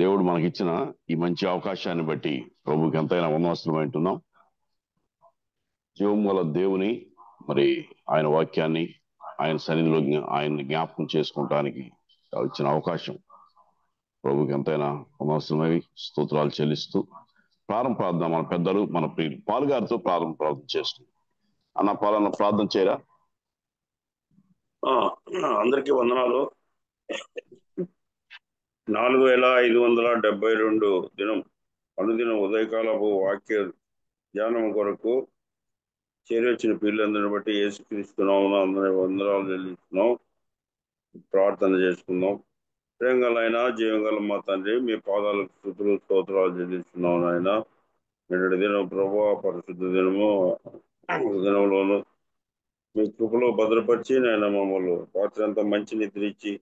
దేవుడు మనకిచ్చిన ఈ మంచి అవకాశాన్ని బట్టి ప్రభుకి ఎంతైనా వందనస్తులమై ఉంటున్నాం. జీవం గల దేవుని మరి ఆయన వాక్యాన్ని ఆయన సన్నిధిలో ఆయన్ని జ్ఞాపకం చేసుకోవటానికి ఇచ్చిన అవకాశం ప్రభుకి ఎంతైనా వందనస్తులమై స్తోత్రాలు చెల్లిస్తూ ప్రారంభ ప్రార్థన మన పెద్దలు మన ప్రియులు పాలుగారితో ప్రారంభ ప్రార్థన చేస్తుంది. అన్న పాలన ప్రార్థన చేయరా? అందరికీ వందనాలు. 4572 దినం అనుదిన ఉదయకాలపు వాక్య ధ్యానం కొరకు చేరొచ్చిన పిల్లలందరిని బట్టి యేసుక్రీస్తున్నాము అందరి వందనాలు చెల్లిస్తున్నాం. ప్రార్థన చేసుకుందాం. ప్రేమగల జీవంగల మా తండ్రి, మీ పాదాలకు స్తుతులు స్తోత్రాలు చెల్లిస్తున్నాం. నాయన నిన్నటి దినం ప్రభువా పరిశుద్ధ దినంలోను మీ కృపలో భద్రపరిచి నాయన మమ్మల్ని రాత్రి అంతా మంచి నిద్ర ఇచ్చి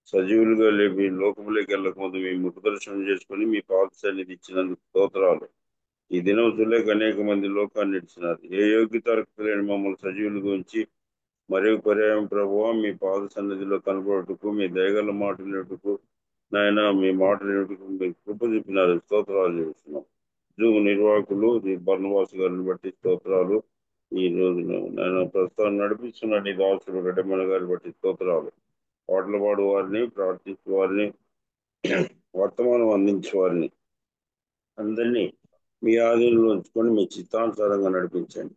సజీవులుగా లేపి లోకములోకి వెళ్ళక ముందు మీ ముఖ దర్శనం చేసుకుని మీ పాద సన్నిధి ఇచ్చినందుకు స్తోత్రాలు. ఈ దినం చూలేక అనేక మంది లోకాన్ని ఇచ్చినారు. ఏ యోగ్యత లేని మమ్మల్ని సజీవులుగా ఉంచి మరో పర్యాయం ప్రభువా మీ పాద సన్నిధిలో కనబడుటకు, మీ దయగల మాటలకు నాయన మీ మాటలకు మీరు కృప చూపినారు. స్తోత్రాలు చేస్తున్నాం. జూమ్ నిర్వాహకులు బర్ణవాసు గారిని బట్టి స్తోత్రాలు. ఈ రోజు నేను ప్రస్తుతాన్ని నడిపిస్తున్న నీ దాసుడు రెడ్డమ్మన గారిని బట్టి స్తోత్రాలు. పాటలు పాడు వారిని, ప్రార్థించే వారిని, వర్తమానం అందించే వారిని అందరినీ మీ ఆధీనంలో ఉంచుకొని మీ చిత్తానుసారంగా నడిపించండి.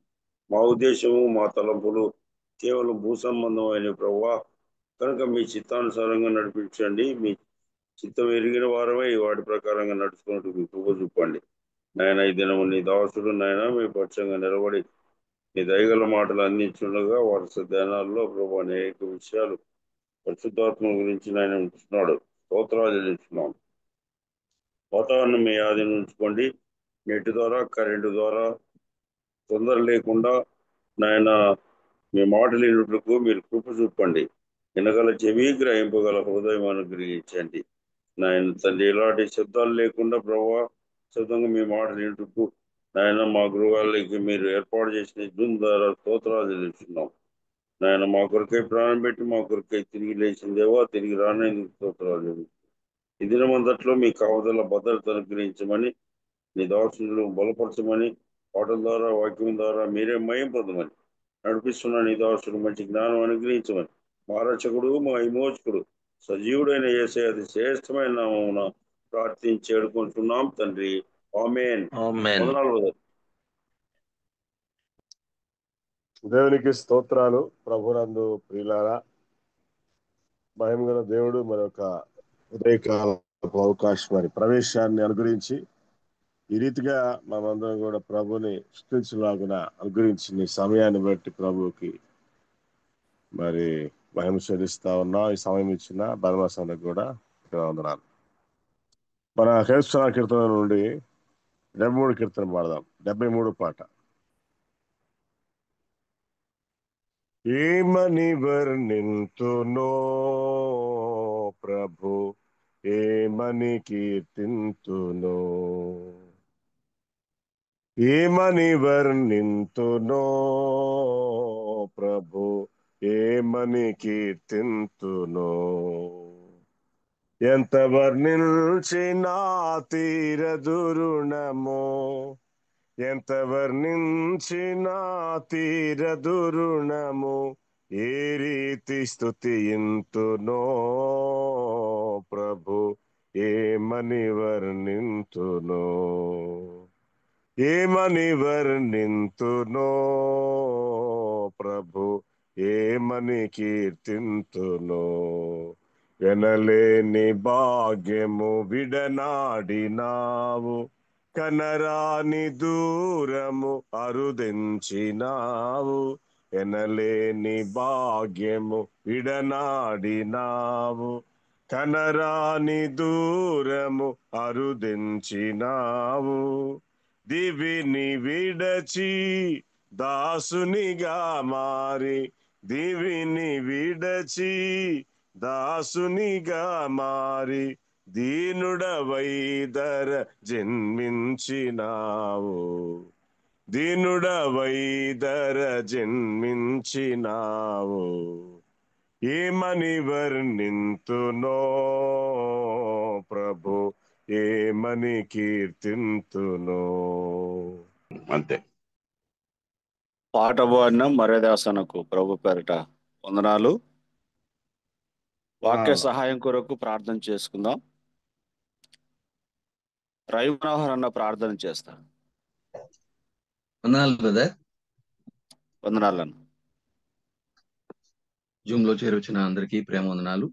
మా ఉద్దేశము మా తలంపులు కేవలం భూ సంబంధమైన ప్రభువా కనుక మీ చిత్తానుసారంగా నడిపించండి. మీ చిత్తం ఎరిగిన వారమై వాటి ప్రకారంగా నడుచుకున్నట్టు మీ కృప చూపండి. నాయన ఈ దినము నీ దాసుడు నాయన మీ పక్షంగా నిలబడి నీ దయగల మాటలు అందించుండగా వరుస ధ్యానాల్లో ప్రభు అనేక విషయాలు పరిశుద్ధాత్మ గురించి నాయన ఉంటున్నాడు. స్తోత్రాలు చెల్లిస్తున్నాం. వాతావరణం మీ ఆధీనం ఉంచుకోండి. నెట్ ద్వారా కరెంటు ద్వారా తొందర లేకుండా నాయన మీ మాటలు వినుటకు మీరు కృప చూపండి. వినగల చెవి, గ్రహింపగల హృదయం అనుగ్రహించండి. నాయన తండ్రి ఇలాంటి శబ్దాలు లేకుండా ప్రభావ శబ్దంగా మీ మాటలు వినుటకు నాయన మా గృహాలకి మీరు ఏర్పాటు చేసిన జూమ్ ద్వారా స్తోత్రాలు చెల్లిస్తున్నాం. నాయన మా కొరకై ప్రాణం పెట్టి మా కొరకై తిరిగి లేచిందేవో తిరిగి రానేందుకు స్తోత్రాలు. ఈ దినమంతట్లో మీ కావదల భద్రత అనుగ్రహించమని, నీ దాసులు బలపరచమని, పాటల ద్వారా వాక్యం ద్వారా మీరే మయం పొందమని నడిపిస్తున్న నీ దాసుడు మంచి జ్ఞానం అనుగ్రహించమని, మా రక్షకుడు మా విమోచకుడు సజీవుడైన యేసయ్య అతి శ్రేష్టమైన నామమున ప్రార్థించి వేడుకుంటున్నాం తండ్రి. ఆమేన్. వందనాలు. దేవునికి స్తోత్రాలు. ప్రభునందు ప్రియులారా, మహిమగల దేవుడు మరొక ఉదయకాలపు అవకాశం మరి ప్రవేశాన్ని అనుగ్రహించి ఈ రీతిగా మనమందరం కూడా ప్రభుని స్తుతించలాగున అనుగ్రహించిన ఈ సమయాన్ని బట్టి ప్రభుకి మరి మహిమ చెల్లిస్తా ఉన్నాం. ఈ సమయం ఇచ్చిన బలమాసానికి కూడా వందనాలు. మన హేస్తున్న కీర్తన నుండి 73 కీర్తన పాడదాం. 73 పాట. ఏమని వర్ణింతునో ప్రభు, ఏమని కీర్తింతునో, ఏమని వర్ణింతునో ప్రభు, ఏమని కీర్తింతునో, ఎంత వర్ణించినా తీరదురుణమో, ఎంత వర్ణించినా తీరదురుణము, ఏ రీతి స్తుతింతునో ప్రభు, ఏమని వర్ణింతునో, ఏమని వర్ణింతునో ప్రభు, ఏమని కీర్తింతునో, ఎనలేని భాగ్యము విడనాడినావు, కనరాని దూరము అరుదించినావు, ఎనలేని భాగ్యము విడనాడినావు, కనరాని దూరము అరుదించినావు, దివిని విడచి దాసునిగా మారి, దివిని విడచి దాసునిగా మారి, దీనుడవై దర జన్మించినావు, దీనుడవై దర జన్మించినావు, ఏమని వర్ణింతునో ప్రభు, ఏమని కీర్తింతునో. అంతే. పాట పాడిన మర్యాదాసనకు ప్రభు పేరట వందనాలు. వాక్య సహాయం కొరకు ప్రార్థన చేసుకుందాం. రవి మనోహర్ అన్న ప్రార్థన చేస్తా. వందనాలు బ్రదర్. వందనాలను జూమ్ లో చేరొచ్చిన అందరికీ ప్రేమ వందనాలు.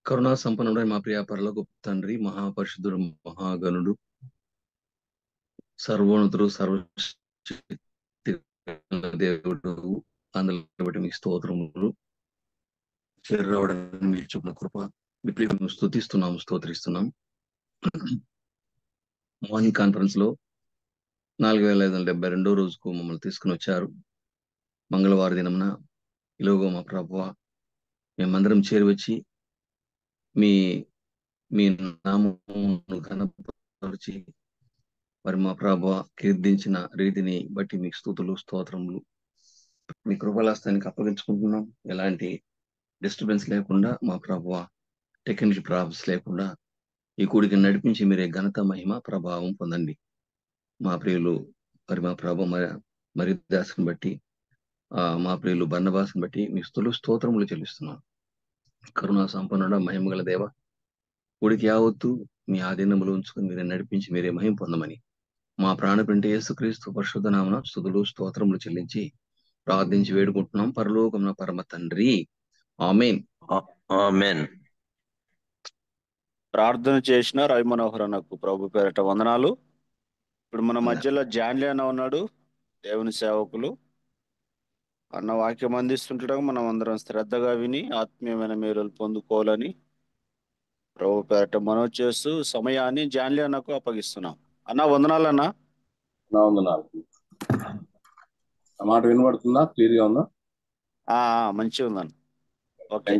కరుణా సంపన్నుడై మా ప్రియ పరలోక తండ్రి, మహాపరిశుద్ధుడు, మహాగణుడు, సర్వోన్నతుడు, సర్వశక్తి దేవుడు, అందరిని బట్టి మీకు స్తోత్రములు. చేరవడానికి మీరు చూపిన కృప విప్లవం స్తుతిస్తున్నాం, స్తోత్రిస్తున్నాం. మార్నింగ్ కాన్ఫరెన్స్ లో 4572 రోజుకు మమ్మల్ని తీసుకుని వచ్చారు. మంగళవారం దినమున ఇలాగో మా ప్రభువా మేమందరం చేరువచ్చి మీ మీ నామమును ఘనపరిచి మరి మా ప్రభువా కీర్తించిన రీతిని బట్టి మీకు స్తుతులు, స్తోత్రములు మీ కృపలాస్తానికి అప్పగించుకుంటున్నాం. ఎలాంటి డిస్టర్బెన్స్ లేకుండా మా ప్రభువా టెక్నికల్ ప్రాబ్లమ్స్ లేకుండా ఈ కూడికి నడిపించి మీరే ఘనత, మహిమ, ప్రభావం పొందండి. మా ప్రియులు మరి మా ప్రభు మరి దాసుని బట్టి మా ప్రియులు బర్నబాసుని బట్టి మీ స్తుతులు, స్తోత్రములు చెల్లిస్తున్నాం. కరుణా సంపన్నుడ, మహిమగల దేవ, కూడికి యావత్తు మీ ఆధీనములు ఉంచుకొని మీరే నడిపించి మీరే మహిమ పొందమని మా ప్రాణప్రింట యేసుక్రీస్తు పరిశుద్ధ నామమున స్తుతులు, స్తోత్రములు చెల్లించి ప్రార్థించి వేడుకుంటున్నాం పరలోకమున పరమ తండ్రి. ఆమేన్. ఆమేన్. ప్రార్థన చేసిన రవి మనోహర్ అన్నకు ప్రభు పేరట వందనాలు. ఇప్పుడు మన మధ్యలో జాన్లీ అన్న ఉన్నాడు. దేవుని సేవకులు అన్న వాక్యం అందిస్తుండడం మనం అందరం శ్రద్ధగా విని ఆత్మీయమైన మేలులు పొందుకోవాలని ప్రభు పేరట మనవి చేస్తూ సమయాన్ని జాన్లీ అన్నకు అప్పగిస్తున్నాం. అన్న వందనాలు అన్న. వందనాలు. ఆ మాట వినబడుతుందా? క్లియర్ గా ఉందా? మంచిగా ఉందన్న. ఓకే.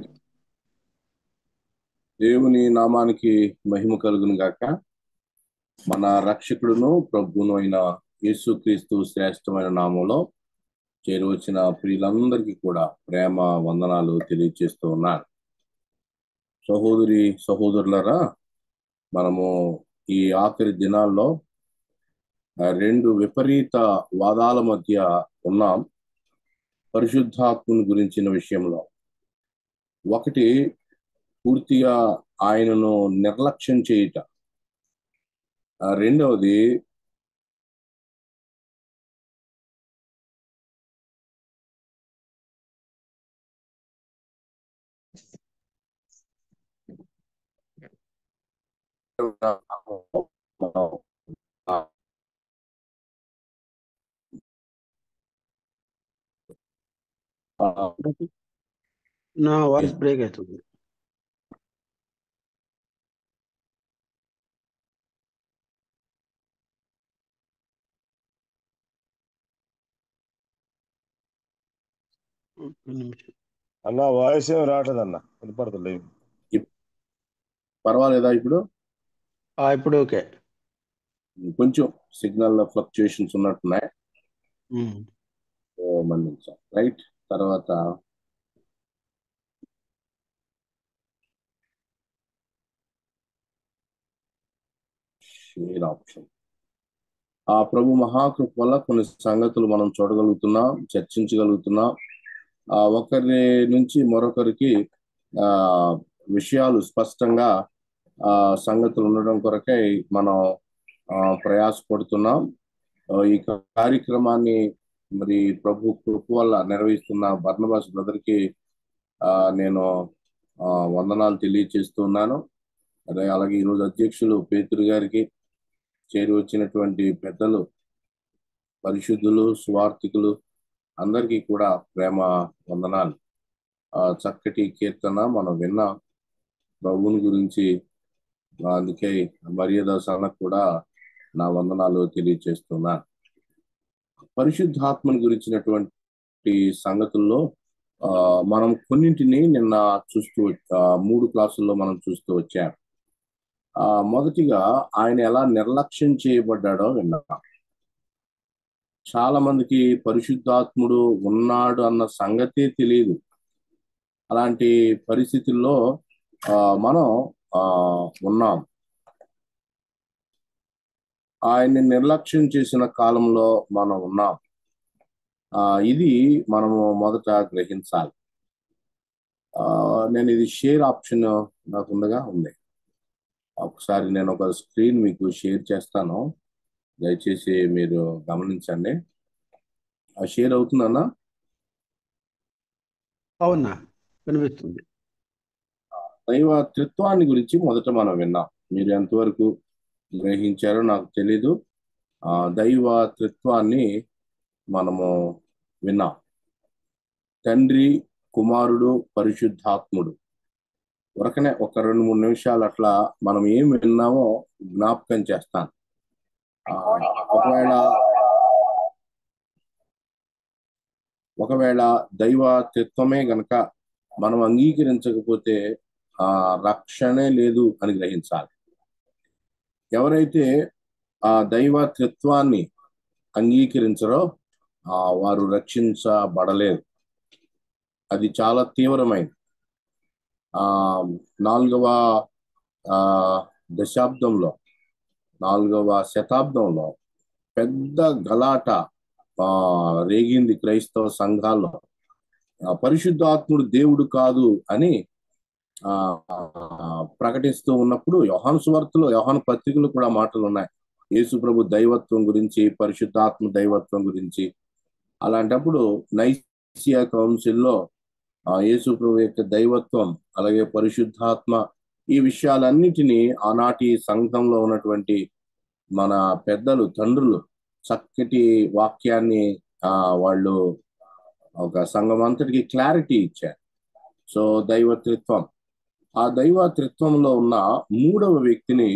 దేవుని నామానికి మహిమ కలుగును గాక. మన రక్షకుడును ప్రభువును అయిన యేసుక్రీస్తు శ్రేష్టమైన నామంలో చేరువచ్చిన ప్రియులందరికీ కూడా ప్రేమ వందనాలు తెలియజేస్తూ ఉన్నాను. సహోదరులారా, మనము ఈ ఆఖరి దినాల్లో రెండు విపరీత వాదాల మధ్య ఉన్నాం పరిశుద్ధాత్మను గురించిన విషయంలో. ఒకటి పూర్తిగా ఆయనను నిర్లక్ష్యం చేయుట, రెండవది నా వాయిస్ బ్రేక్ అవుతుంది. అన్న వాయిస్ ఏం రావట్లేదన్న, వినపడతలేదు. పర్వాలేదా ఇప్పుడు? ఇప్పుడు ఓకే. కొంచెం సిగ్నల్ ఫ్లక్చుయేషన్స్ ఉన్నట్టున్నాయి. మన్నించాం. రైట్. తర్వాత షేర్ ఆప్షన్. ఆ ప్రభు మహాకృప వల్ల కొన్ని సంగతులు మనం చూడగలుగుతున్నాం, చర్చించగలుగుతున్నాం. ఒకరి నుంచి మరొకరికి విషయాలు స్పష్టంగా సంగతులు ఉండడం కొరకై మనం ప్రయాసపడుతున్నాం. ఈ కార్యక్రమాన్ని మరి ప్రభు కృప వల్ల నిర్వహిస్తున్న బర్నబాస్ బ్రదర్కి నేను వందనాలు తెలియజేస్తున్నాను. అలాగే ఈరోజు అధ్యక్షులు పేతురు గారికి, చేరి వచ్చినటువంటి పెద్దలు, పరిశుద్ధులు, స్వార్థికులు అందరికీ కూడా ప్రేమ వందనాలు. చక్కటి కీర్తన మనం విన్నాం ప్రభువుని గురించి. అందుకే మర్యాదాసనకు కూడా నా వందనాలు తెలియజేస్తున్నాను. పరిశుద్ధాత్మని గురించినటువంటి సంగతుల్లో మనం కొన్నింటిని నిన్న చూస్తూ 3 క్లాసుల్లో మనం చూస్తూ వచ్చాం. మొదటిగా ఆయన ఎలా నిర్లక్ష్యం చేయబడ్డాడో విన్నాం. చాలా మందికి పరిశుద్ధాత్ముడు ఉన్నాడు అన్న సంగతే తెలియదు. అలాంటి పరిస్థితుల్లో మనం ఉన్నాం. ఆయన్ని నిర్లక్ష్యం చేసిన కాలంలో మనం ఉన్నాం. ఇది మనము మొదట గ్రహించాలి. నేను ఇది షేర్ ఆప్షన్ నాకు ఉంది. ఒకసారి నేను ఒక స్క్రీన్ మీకు షేర్ చేస్తాను, దయచేసి మీరు గమనించండి. షేర్ అవుతుందన్నా? అవునా, కనిపిస్తుంది. దైవ త్రిత్వాన్ని గురించి మొదట మనం విన్నాం. మీరు ఎంతవరకు గ్రహించారో నాకు తెలీదు. దైవ త్రిత్వాన్ని మనము విన్నాం. తండ్రి, కుమారుడు, పరిశుద్ధాత్ముడు. ఉరకనే ఒక 2-3 నిమిషాలు అట్లా మనం ఏం విన్నామో జ్ఞాపకం చేస్తాను. ఒకవేళ దైవ త్రిత్వమే గనక మనం అంగీకరించకపోతే రక్షణే లేదు అని గ్రహించాలి. ఎవరైతే ఆ దైవ త్రిత్వాన్ని అంగీకరించరో వారు రక్షించబడలేదు. అది చాలా తీవ్రమైనది. 4వ దశాబ్దంలో, 4వ శతాబ్దంలో పెద్ద గలాట రేగింది క్రైస్తవ సంఘాల్లో. పరిశుద్ధాత్ముడు దేవుడు కాదు అని ప్రకటిస్తూ ఉన్నప్పుడు యోహాను సువార్తలో, యోహాను పత్రికలో కూడా మాటలు ఉన్నాయి. యేసు ప్రభు దైవత్వం గురించి, పరిశుద్ధాత్మ దైవత్వం గురించి. అలాంటప్పుడు నైసియా కౌన్సిల్లో యేసు ప్రభు యొక్క దైవత్వం, అలాగే పరిశుద్ధాత్మ, ఈ విషయాలన్నిటినీ ఆనాటి సంఘంలో ఉన్నటువంటి మన పెద్దలు, తండ్రులు చక్కటి వాక్యాన్ని వాళ్ళు ఒక సంఘం అంతటికి క్లారిటీ ఇచ్చారు. సో దైవత్రిత్వం, ఆ దైవత్రిత్వంలో ఉన్న 3వ వ్యక్తిని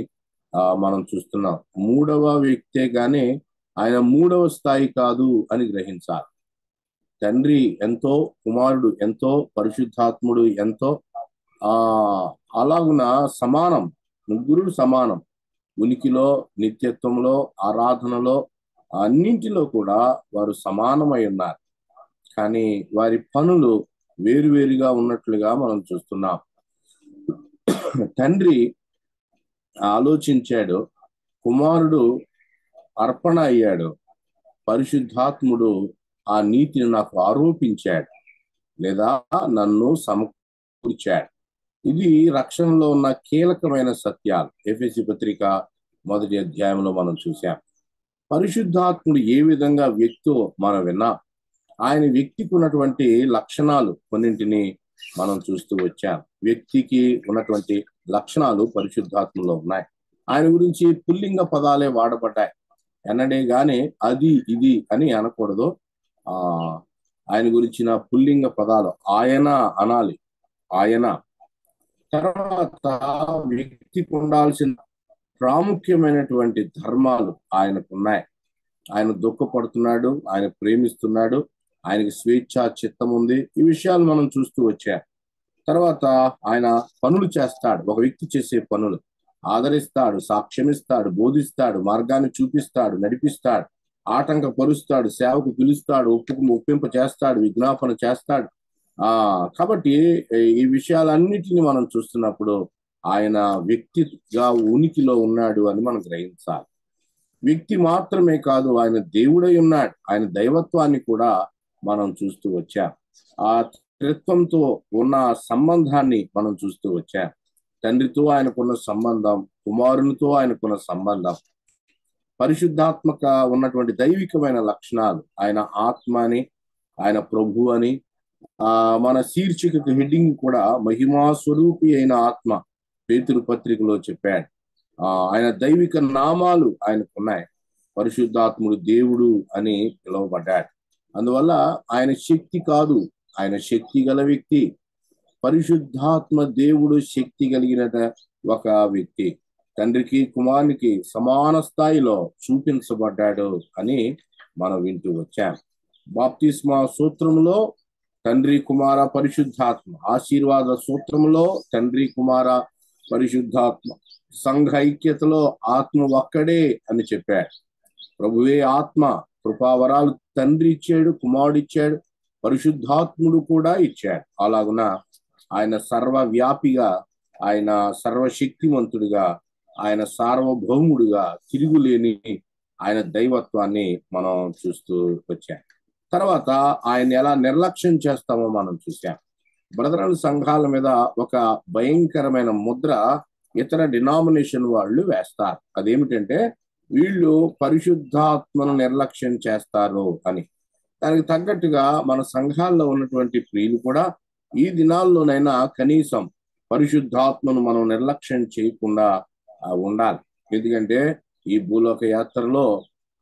మనం చూస్తున్నాం. 3వ వ్యక్తే గాని ఆయన 3వ స్థాయి కాదు అని గ్రహించాలి. తండ్రి ఎంతో, కుమారుడు ఎంతో, పరిశుద్ధాత్ముడు ఎంతో, అలాగున సమానం, ముగ్గురు సమానం. ఉనికిలో, నిత్యత్వంలో, ఆరాధనలో, అన్నింటిలో కూడా వారు సమానమై ఉన్నారు. కానీ వారి పనులు వేరువేరుగా ఉన్నట్లుగా మనం చూస్తున్నాం. తండ్రి ఆలోచించాడు, కుమారుడు అర్పణ అయ్యాడు, పరిశుద్ధాత్ముడు ఆ నీతిని నాకు ఆరోపించాడు లేదా నన్ను సమకూర్చాడు. ఇది రక్షణలో ఉన్న కీలకమైన సత్యాలు. ఎఫెసీ పత్రిక 1వ అధ్యాయంలో మనం చూసాం. పరిశుద్ధాత్ముడు ఏ విధంగా వ్యక్తో మనం విన్నాం. ఆయన వ్యక్తికి ఉన్నటువంటి లక్షణాలు కొన్నింటిని మనం చూస్తూ వచ్చాం. వ్యక్తికి ఉన్నటువంటి లక్షణాలు పరిశుద్ధాత్మలో ఉన్నాయి. ఆయన గురించి పుల్లింగ పదాలే వాడబడ్డాయి. ఎన్నడే గాని అది ఇది అని అనకూడదు. ఆయన గురించిన పుల్లింగ పదాలు ఆయన అనాలి. ఆయన తర్వాత వ్యక్తికి ఉండాల్సిన ప్రాముఖ్యమైనటువంటి ధర్మాలు ఆయనకున్నాయి. ఆయన దుఃఖపడుతున్నాడు, ఆయన ప్రేమిస్తున్నాడు, ఆయనకి స్వేచ్ఛ చిత్తం ఉంది. ఈ విషయాలు మనం చూస్తూ వచ్చాం. తర్వాత ఆయన పనులు చేస్తాడు. ఒక వ్యక్తి చేసే పనులు ఆదరిస్తాడు, సాక్ష్యమిస్తాడు, బోధిస్తాడు, మార్గాన్ని చూపిస్తాడు, నడిపిస్తాడు, ఆటంకపరుస్తాడు, సేవకు పిలుస్తాడు, ఒప్పింప చేస్తాడు, విజ్ఞాపన చేస్తాడు. కాబట్టి ఈ విషయాలన్నిటిని మనం చూస్తున్నప్పుడు ఆయన వ్యక్తిగా ఉనికిలో ఉన్నాడు అని మనం గ్రహించాలి. వ్యక్తి మాత్రమే కాదు, ఆయన దేవుడై ఉన్నాడు. ఆయన దైవత్వాన్ని కూడా మనం చూస్తూ వచ్చాం. ఆ త్రిత్వంతో ఉన్న సంబంధాన్ని మనం చూస్తూ వచ్చాం. తండ్రితో ఆయనకున్న సంబంధం, కుమారునితో ఆయనకున్న సంబంధం, పరిశుద్ధాత్మక ఉన్నటువంటి దైవికమైన లక్షణాలు. ఆయన ఆత్మ అని, ఆయన ప్రభు అని, మన శీర్షికకు హెడ్డింగ్ కూడా మహిమా స్వరూపి అయిన ఆత్మ పేతురు పత్రికలో చెప్పాడు. ఆయన దైవిక నామాలు ఆయనకున్నాయి. పరిశుద్ధాత్ముడు దేవుడు అని పిలువబడ్డాడు. అందువల్ల ఆయన శక్తి కాదు, ఆయన శక్తి గల వ్యక్తి. పరిశుద్ధాత్మ దేవుడు శక్తి కలిగిన ఒక వ్యక్తి. తండ్రికి కుమారునికి సమాన స్థాయిలో చూపించబడ్డాడు అని మనం వింటూ వచ్చాం. బాప్తిస్మా సూత్రంలో తండ్రి, కుమార, పరిశుద్ధాత్మ. ఆశీర్వాద సూత్రంలో తండ్రి, కుమార, పరిశుద్ధాత్మ. సంఘ ఐక్యతలో ఆత్మ ఒక్కడే అని చెప్పాడు. ప్రభువే ఆత్మ. కృపావరాలు తండ్రి ఇచ్చాడు, కుమారుడు ఇచ్చాడు, పరిశుద్ధాత్ముడు కూడా ఇచ్చాడు. అలాగున ఆయన సర్వవ్యాపిగా, ఆయన సర్వశక్తిమంతుడిగా, ఆయన సార్వభౌముడిగా, తిరుగులేని ఆయన దైవత్వాన్ని మనం చూస్తూ వచ్చాం. తర్వాత ఆయన ఎలా నిర్లక్ష్యం చేస్తామో మనం చూసాం. బ్రదరల్ సంఘాల మీద ఒక భయంకరమైన ముద్ర ఇతర డినామినేషన్ వాళ్ళు వేస్తారు. అదేమిటంటే వీళ్ళు పరిశుద్ధాత్మను నిర్లక్ష్యం చేస్తారు అని. దానికి తగ్గట్టుగా మన సంఘాల్లో ఉన్నటువంటి ప్రియులు కూడా ఈ దినాల్లోనైనా కనీసం పరిశుద్ధాత్మను మనం నిర్లక్ష్యం చేయకుండా ఉండాలి. ఎందుకంటే ఈ భూలోక యాత్రలో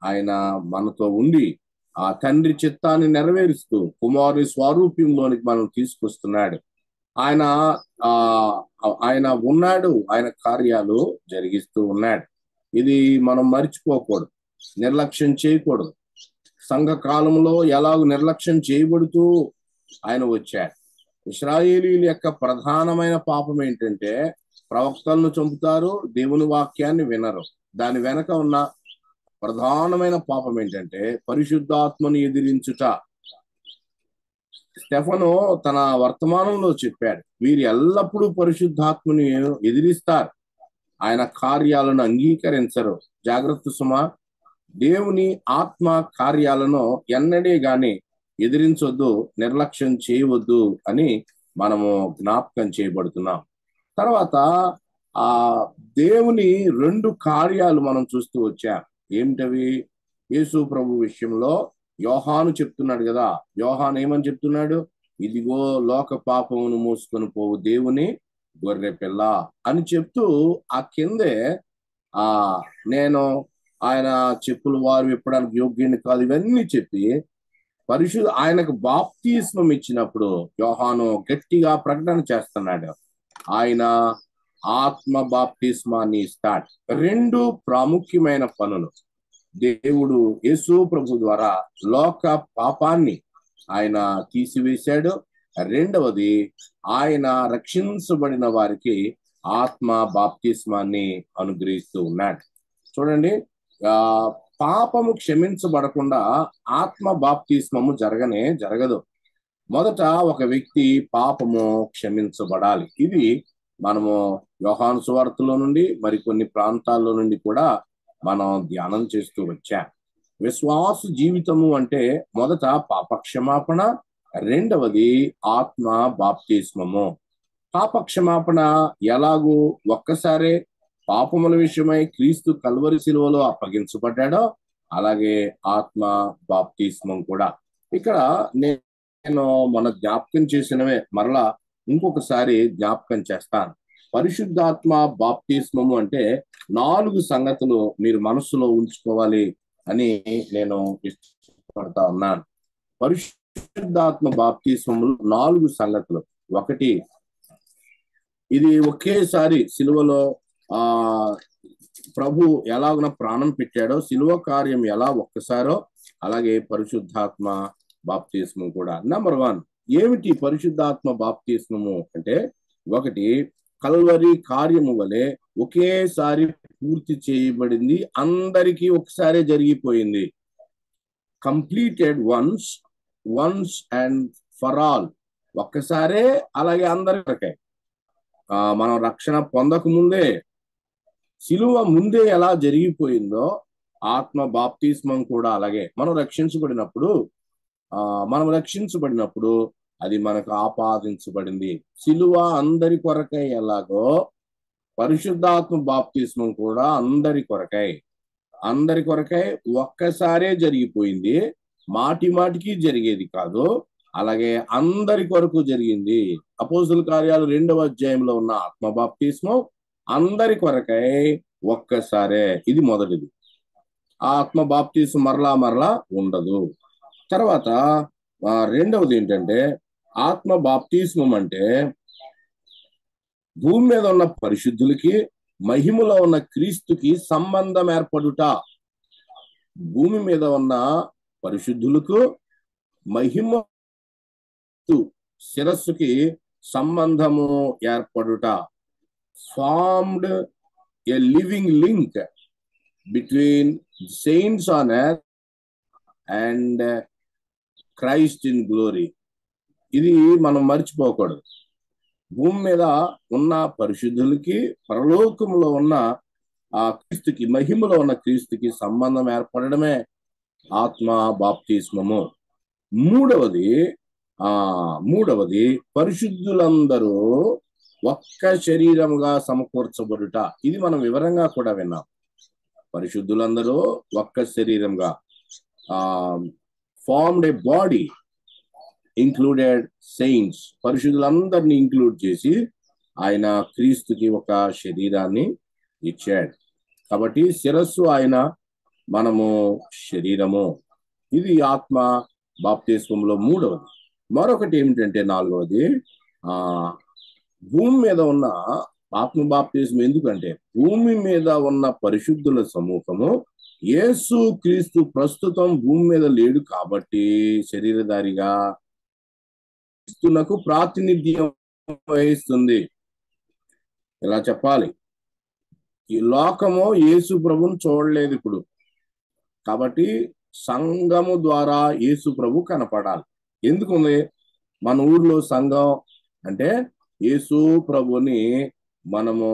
ఆయన మనతో ఉండి ఆ తండ్రి చిత్తాన్ని నెరవేరుస్తూ కుమారుని స్వరూప్యంలోనికి మనం తీసుకొస్తున్నాడు. ఆయన ఉన్నాడు, ఆయన కార్యాలు జరిగిస్తూ ఉన్నాడు. ఇది మనం మర్చిపోకూడదు, నిర్లక్ష్యం చేయకూడదు. సంఘ కాలంలో ఎలాగ నిర్లక్ష్యం చేయబడుతూ ఆయన వచ్చాడు. ఇశ్రాయేలీయుల యొక్క ప్రధానమైన పాపం ఏంటంటే ప్రవక్తలను చంపుతారు, దేవుని వాక్యాన్ని వినరు. దాని వెనక ఉన్న ప్రధానమైన పాపం ఏంటంటే పరిశుద్ధాత్మను ఎదిరించుట. స్టెఫను తన వర్తమానంలో చెప్పాడు, వీరు ఎల్లప్పుడూ పరిశుద్ధాత్మని ఎదిరిస్తారు, ఆయన కార్యాలను అంగీకరించరు. జాగ్రత్త సుమా, దేవుని ఆత్మ కార్యాలను ఎన్నడే గాని ఎదిరించొద్దు, నిర్లక్ష్యం చేయవద్దు అని మనము జ్ఞాపకం చేయబడుతున్నాం. తర్వాత ఆ దేవుని 2 కార్యాలు మనం చూస్తూ వచ్చాం. ఏమిటవి? యేసు ప్రభు విషయంలో యోహాను చెప్తున్నాడు కదా, యోహాను ఏమని చెప్తున్నాడు? ఇదిగో లోక పాపమును మోసుకొని పోవు దేవుని గొర్రె పిల్ల అని చెప్తూ ఆ కిందే నేను ఆయన చెప్పులు వారు విప్పడానికి యోగ్యుని కాదు ఇవన్నీ చెప్పి ఆయనకు బాప్తిస్మం ఇచ్చినప్పుడు యోహాను గట్టిగా ప్రకటన చేస్తున్నాడు, ఆయన ఆత్మ బాప్తిస్మాన్ని ఇస్తాడు. 2 ప్రాముఖ్యమైన పనులు. దేవుడు యేసు ప్రభు ద్వారా లోక పాపాన్ని ఆయన తీసివేశాడు. 2వది, ఆయన రక్షించబడిన వారికి ఆత్మ బాప్తిస్మాన్ని అనుగ్రహిస్తూ ఉన్నాడు. చూడండి, పాపము క్షమించబడకుండా ఆత్మ బాప్తిస్మము జరగదు. మొదట ఒక వ్యక్తి పాపము క్షమించబడాలి. ఇది మనము యోహాను సువార్తలో నుండి మరికొన్ని ప్రాంతాల్లో నుండి కూడా మనం ధ్యానం చేస్తూ వచ్చాం. విశ్వాస జీవితము అంటే మొదట పాపక్షమాపణ, 2వది ఆత్మ బాప్తిస్మము. పాపక్షమాపణ ఎలాగూ ఒక్కసారే పాపముల విషయమై క్రీస్తు కల్వరి శిలువలో అప్పగించబడ్డాడో అలాగే ఆత్మ బాప్తిస్మం కూడా. ఇక్కడ నేను మన జ్ఞాపకం చేసినవే మరలా ఇంకొకసారి జ్ఞాపకం చేస్తాను. పరిశుద్ధాత్మ బాప్తిస్మము అంటే 4 సంగతులు మీరు మనస్సులో ఉంచుకోవాలి అని నేను ఇష్టపడతా ఉన్నాను. పరిశుద్ధాత్మ బాప్తిస్మములు 4 సంగతులు. 1, ఇది ఒకేసారి సిలువలో ప్రభు ఎలాగున ప్రాణం పెట్టాడో, సిలువ కార్యం ఎలా ఒక్కసారో అలాగే పరిశుద్ధాత్మ బాప్తిస్మం కూడా. నెంబర్ 1, ఏమిటి పరిశుద్ధాత్మ బాప్తిస్మము అంటే? 1, కల్వరి కార్యము వలె ఒకేసారి పూర్తి చేయబడింది, అందరికీ ఒకసారి జరిగిపోయింది. Completed once and for all. ఒక్కసారే, అలాగే అందరికీ. మనం రక్షణ పొందక ముందే, సిలువ ముందే ఎలా జరిగిపోయిందో ఆత్మ బాప్తిస్మం కూడా అలాగే. మనం రక్షించబడినప్పుడు అది మనకు ఆపాదించబడింది. సిలువ అందరి కొరకై ఎలాగో పరిశుద్ధాత్మ బాప్తిస్మం కూడా అందరి కొరకై ఒక్కసారే జరిగిపోయింది. మాటికి జరిగేది కాదు, అలాగే అందరి కొరకు జరిగింది. అపోస్తుల కార్యాలు 2వ అధ్యాయంలో ఉన్న ఆత్మ బాప్తిస్మం అందరి కొరకై ఒక్కసారే. ఇది మొదటిది. ఆత్మ బాప్తిస్మం మరలా ఉండదు. తర్వాత 2వది ఏంటంటే, ఆత్మ బాప్తిస్మం అంటే భూమి మీద ఉన్న పరిశుద్ధులకి మహిమలో ఉన్న క్రీస్తుకి సంబంధం ఏర్పడుట. భూమి మీద ఉన్న పరిశుద్ధులకు మహిమ శిరస్సుకి సంబంధము ఏర్పడుట. Formed a living link between saints on earth and Christ in glory. ఇది మనం మర్చిపోకూడదు. భూమి మీద ఉన్న పరిశుద్ధులకి పరలోకంలో ఉన్న ఆ క్రీస్తుకి, మహిమలో ఉన్న క్రీస్తుకి సంబంధం ఏర్పడడమే ఆత్మ బాప్తిస్మము. మూడవది పరిశుద్ధులందరూ ఒక్క శరీరముగా సమకూర్చబడుట. ఇది మనం వివరంగా కూడా విన్నాం. పరిశుద్ధులందరూ ఒక్క శరీరంగా, formed a body included saints. పరిశుద్ధులందరినీ ఇంక్లూడ్ చేసి ఆయన క్రీస్తుకి ఒక శరీరాన్ని ఇచ్చాడు. కాబట్టి శిరస్సు ఆయన, మనము శరీరము. ఇది ఆత్మ బాప్తిస్మంలో మూడవది. మరొకటి ఏమిటంటే నాలుగవది, భూమి మీద ఉన్న ఆత్మ బాప్తిస్మం. ఎందుకంటే భూమి మీద ఉన్న పరిశుద్ధుల సమూహము యేసు క్రీస్తు ప్రస్తుతం భూమి మీద లేడు కాబట్టి శరీరధారిగా క్రీస్తునకు ప్రాతినిధ్యం వహిస్తుంది. ఇలా చెప్పాలి, ఈ లోకము యేసు ప్రభుని చూడలేదు ఇప్పుడు, కాబట్టి సంఘము ద్వారా యేసు ప్రభు కనపడాలి. ఎందుకుంది మన ఊర్లో సంఘం అంటే? యేసు ప్రభుని మనము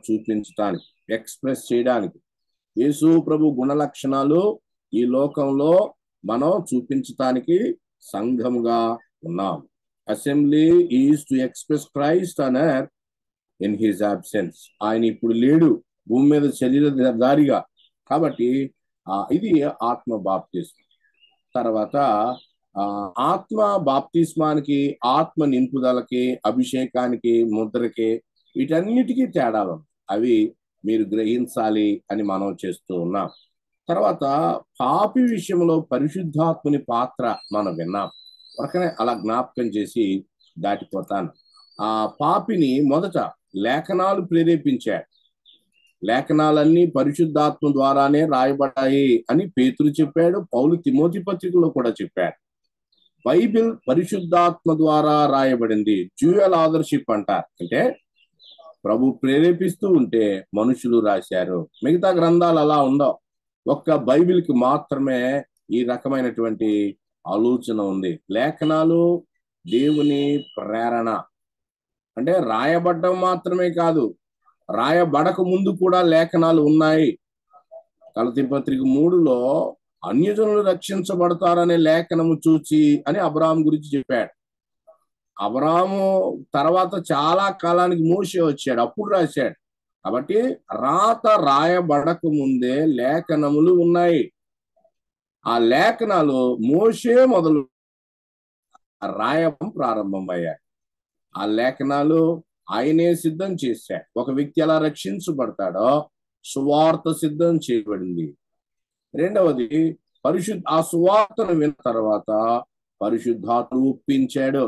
చూపించడానికి, ఎక్స్ప్రెస్ చేయడానికి. యేసు ప్రభు గుణ లక్షణాలు ఈ లోకంలో మనం చూపించటానికి సంఘముగా ఉన్నాం. Assembly is to express Christ on earth in his absence. ఆయన ఇప్పుడు లేడు భూమి మీద శరీరధారిగా, కాబట్టి ఇది ఆత్మ బాప్తిస్మం. తర్వాత ఆత్మ బాప్తిస్మానికి, ఆత్మ నింపుదలకి, అభిషేకానికి, ముద్రకి, వీటన్నిటికీ తేడాలు అవి మీరు గ్రహించాలి అని మనం చేస్తూ ఉన్నాం. తర్వాత పాపి విషయంలో పరిశుద్ధాత్మని పాత్ర మనం విన్నాం. ఒకనే అలా జ్ఞాపకం చేసి దాటిపోతాను. ఆ పాపిని మొదట లేఖనాలు ప్రేరేపించాడు. లేఖనాలన్నీ పరిశుద్ధాత్మ ద్వారానే రాయబడ్డాయి అని పేతురు చెప్పాడు. పౌలు తిమోతి పత్రికలో కూడా చెప్పాడు. బైబిల్ పరిశుద్ధాత్మ ద్వారా రాయబడింది. డ్యూయల్ ఆథర్షిప్ అంటారు. అంటే ప్రభు ప్రేరేపిస్తూ ఉంటే మనుషులు రాశారు. మిగతా గ్రంథాలు అలా ఉండవు. ఒక్క బైబిల్కి మాత్రమే ఈ రకమైనటువంటి ఆలోచన ఉంది. లేఖనాలు దేవుని ప్రేరణ. అంటే రాయబడ్డం మాత్రమే కాదు, రాయబడక ముందు కూడా లేఖనాలు ఉన్నాయి. గలతీ పత్రిక 3లో అన్యజనులు రక్షించబడతారనే లేఖనము చూచి అని అబ్రాహాము గురించి చెప్పాడు. అబ్రాహాము తర్వాత చాలా కాలానికి మోషే వచ్చాడు, అప్పుడు రాశాడు. కాబట్టి రాత రాయబడక ముందే లేఖనములు ఉన్నాయి. ఆ లేఖనాలు మోషే మొదలు రాయడం ప్రారంభమయ్యాయి. ఆ లేఖనాలు ఆయనే సిద్ధం చేశాడు. ఒక వ్యక్తి ఎలా రక్షించబడతాడో సువార్త సిద్ధం చేయబడింది. రెండవది ఆ సువార్తను విన్న తర్వాత పరిశుద్ధాత్మ ఒప్పించాడు.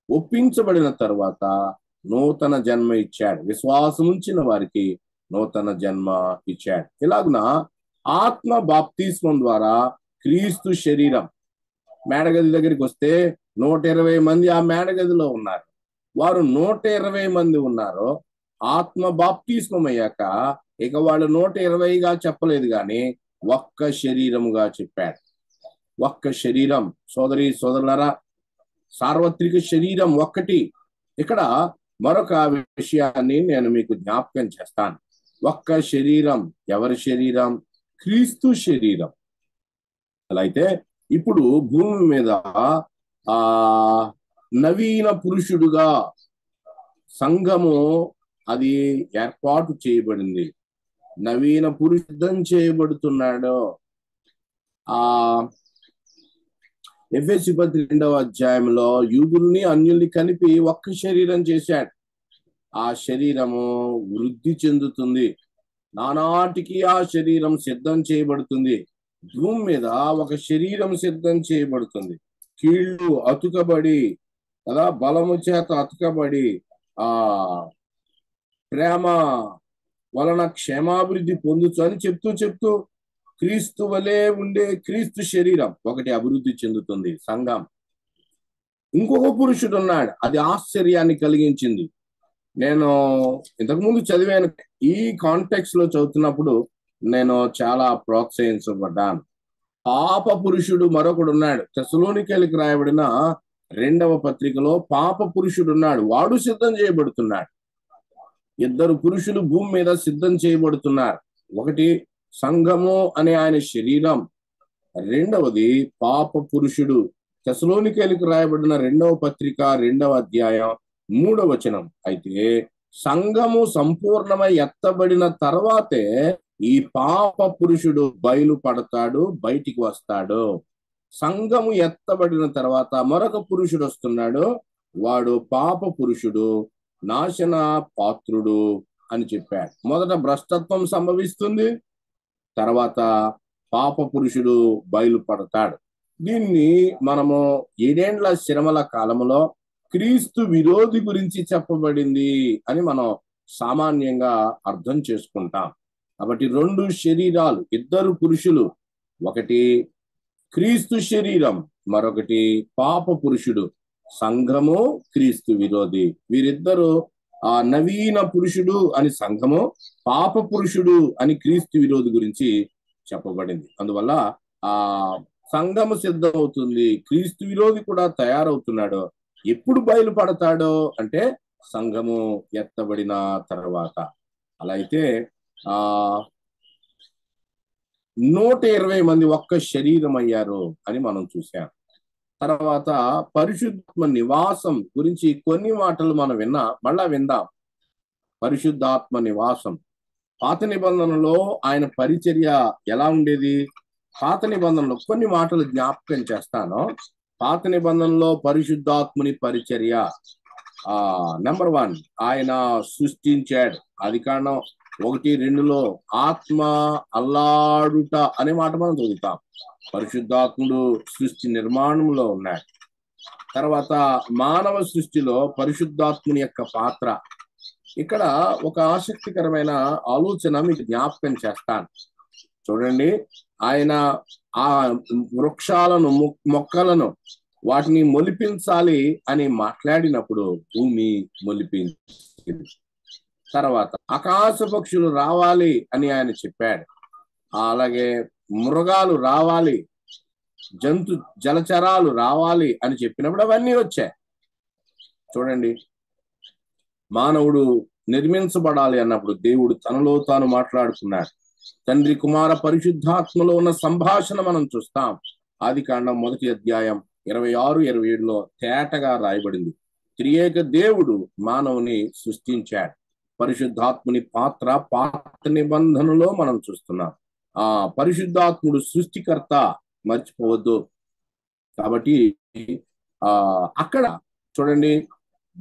ఒప్పించబడిన తర్వాత నూతన జన్మ ఇచ్చాడు. విశ్వాసం ఉంచిన వారికి నూతన జన్మ ఇచ్చాడు. ఇలాగున ఆత్మ బాప్తిస్మం ద్వారా క్రీస్తు శరీరం. మేడగది దగ్గరికి వస్తే 120 మంది ఆ మేడగదిలో ఉన్నారు. వారు 120 మంది ఉన్నారు. ఆత్మ బాప్తిస్మం అయ్యాక ఇక వాళ్ళు 120గా చెప్పలేదు, కానీ ఒక్క శరీరముగా చెప్పాడు. ఒక్క శరీరం. సోదరి సోదరులారా, సార్వత్రిక శరీరం ఒక్కటి. ఇక్కడ మరొక విషయాన్ని నేను మీకు జ్ఞాపకం చేస్తాను. ఒక్క శరీరం. ఎవరి శరీరం? క్రీస్తు శరీరం. అలా అయితే ఇప్పుడు భూమి మీద నవీన పురుషుడుగా సంఘము అది ఏర్పాటు చేయబడింది. నవీన పురుషుద్ధం చేయబడుతున్నాడు. ఎఫెసీ పత్రిక 2వ అధ్యాయంలో యూదుల్ని అన్యుల్ని కలిపి ఒక్క శరీరం చేశాడు. ఆ శరీరము వృద్ధి చెందుతుంది. నానాటికి ఆ శరీరం సిద్ధం చేయబడుతుంది. భూమి మీద ఒక శరీరం సిద్ధం చేయబడుతుంది. కీళ్ళు అతుకబడి కదా, బలము చేత అతుకబడి ప్రేమ వలన క్షేమాభివృద్ధి పొందుచు అని చెప్తూ క్రీస్తు వలె ఉండే క్రీస్తు శరీరం ఒకటి అభివృద్ధి చెందుతుంది, సంఘం. ఇంకొక పురుషుడు ఉన్నాడు. అది ఆశ్చర్యాన్ని కలిగించింది. నేను ఇంతకుముందు చదివాను. ఈ కాంటెక్స్ట్ లో చదువుతున్నప్పుడు నేను చాలా ప్రోత్సహించబడ్డాను. పాప పురుషుడు మరొకడు ఉన్నాడు. తెస్సలోనికీయులకు రాయబడిన రెండవ పత్రికలో పాప పురుషుడు ఉన్నాడు, వాడు సిద్ధం చేయబడుతున్నాడు. ఇద్దరు పురుషులు భూమి మీద సిద్ధం చేయబడుతున్నారు. ఒకటి సంఘము అనే ఆయన శరీరం, రెండవది పాప పురుషుడు. తెస్సలోనికైలకు రాయబడిన రెండవ పత్రిక 2వ అధ్యాయం 3వ వచనం. అయితే సంఘము సంపూర్ణమై ఎత్తబడిన తర్వాతే ఈ పాప పురుషుడు బయలుపడతాడు, బయటికి వస్తాడు. సంఘము ఎత్తబడిన తర్వాత మరొక పురుషుడు వస్తున్నాడు, వాడు పాప పురుషుడు, నాశన పాత్రుడు అని చెప్పాడు. మొదట భ్రష్టత్వం సంభవిస్తుంది, తర్వాత పాప పురుషుడు బయలుపడతాడు. దీన్ని మనము 7 ఏండ్ల శ్రమల కాలంలో క్రీస్తు విరోధి గురించి చెప్పబడింది అని మనం సామాన్యంగా అర్థం చేసుకుంటాం. కాబట్టి 2 శరీరాలు, ఇద్దరు పురుషులు, ఒకటి క్రీస్తు శరీరం, మరొకటి పాప పురుషుడు. సంఘము క్రీస్తు విరోధి. వీరిద్దరు నవీన పురుషుడు అని సంఘము, పాప పురుషుడు అని క్రీస్తు విరోధి గురించి చెప్పబడింది. అందువల్ల సంఘము సిద్ధమవుతుంది, క్రీస్తు విరోధి కూడా తయారవుతున్నాడు. ఎప్పుడు బయలుపడతాడో అంటే సంఘము ఎత్తబడిన తర్వాత. అలా అయితే 120 మంది ఒక్క శరీరం అయ్యారు అని మనం చూసాం. తర్వాత పరిశుద్ధాత్మ నివాసం గురించి కొన్ని మాటలు మనం మళ్ళా విందాం. పరిశుద్ధాత్మ నివాసం. పాత నిబంధనలో ఆయన పరిచర్య ఎలా ఉండేది? పాత నిబంధనలో కొన్ని మాటలు జ్ఞాపకం చేస్తాను. పాత నిబంధనలో పరిశుద్ధాత్ముని పరిచర్య నెంబర్ 1 ఆయన సృష్టించాడు. ఆదికాండం 1:2లో ఆత్మ అల్లాడుట అనే మాట మనం చదువుతాం. పరిశుద్ధాత్ముడు సృష్టి నిర్మాణంలో ఉన్నాడు. తర్వాత మానవ సృష్టిలో పరిశుద్ధాత్ముని యొక్క పాత్ర. ఇక్కడ ఒక ఆసక్తికరమైన ఆలోచన మీకు జ్ఞాపకం చేస్తాను. చూడండి, ఆయన ఆ వృక్షాలను, మొక్కలను, వాటిని మొలిపించాలి అని మాట్లాడినప్పుడు భూమి మొలిపించింది. తర్వాత ఆకాశ పక్షులు రావాలి అని ఆయన చెప్పాడు. అలాగే మృగాలు రావాలి, జలచరాలు రావాలి అని చెప్పినప్పుడు అవన్నీ వచ్చాయి. చూడండి, మానవుడు నిర్మించబడాలి అన్నప్పుడు దేవుడు తనలో తాను మాట్లాడుకున్నాడు. తండ్రి కుమార పరిశుద్ధాత్మలో ఉన్న సంభాషణ మనం చూస్తాం. ఆదికాండం 1వ అధ్యాయం 26-27లో తేటగా రాయబడింది. త్రియేక దేవుడు మానవుని సృష్టించాడు. పరిశుద్ధాత్ముని పాత్ర పాత నిబంధనలో మనం చూస్తున్నాం. పరిశుద్ధాత్ముడు సృష్టికర్త, మర్చిపోవద్దు. కాబట్టి అక్కడ చూడండి,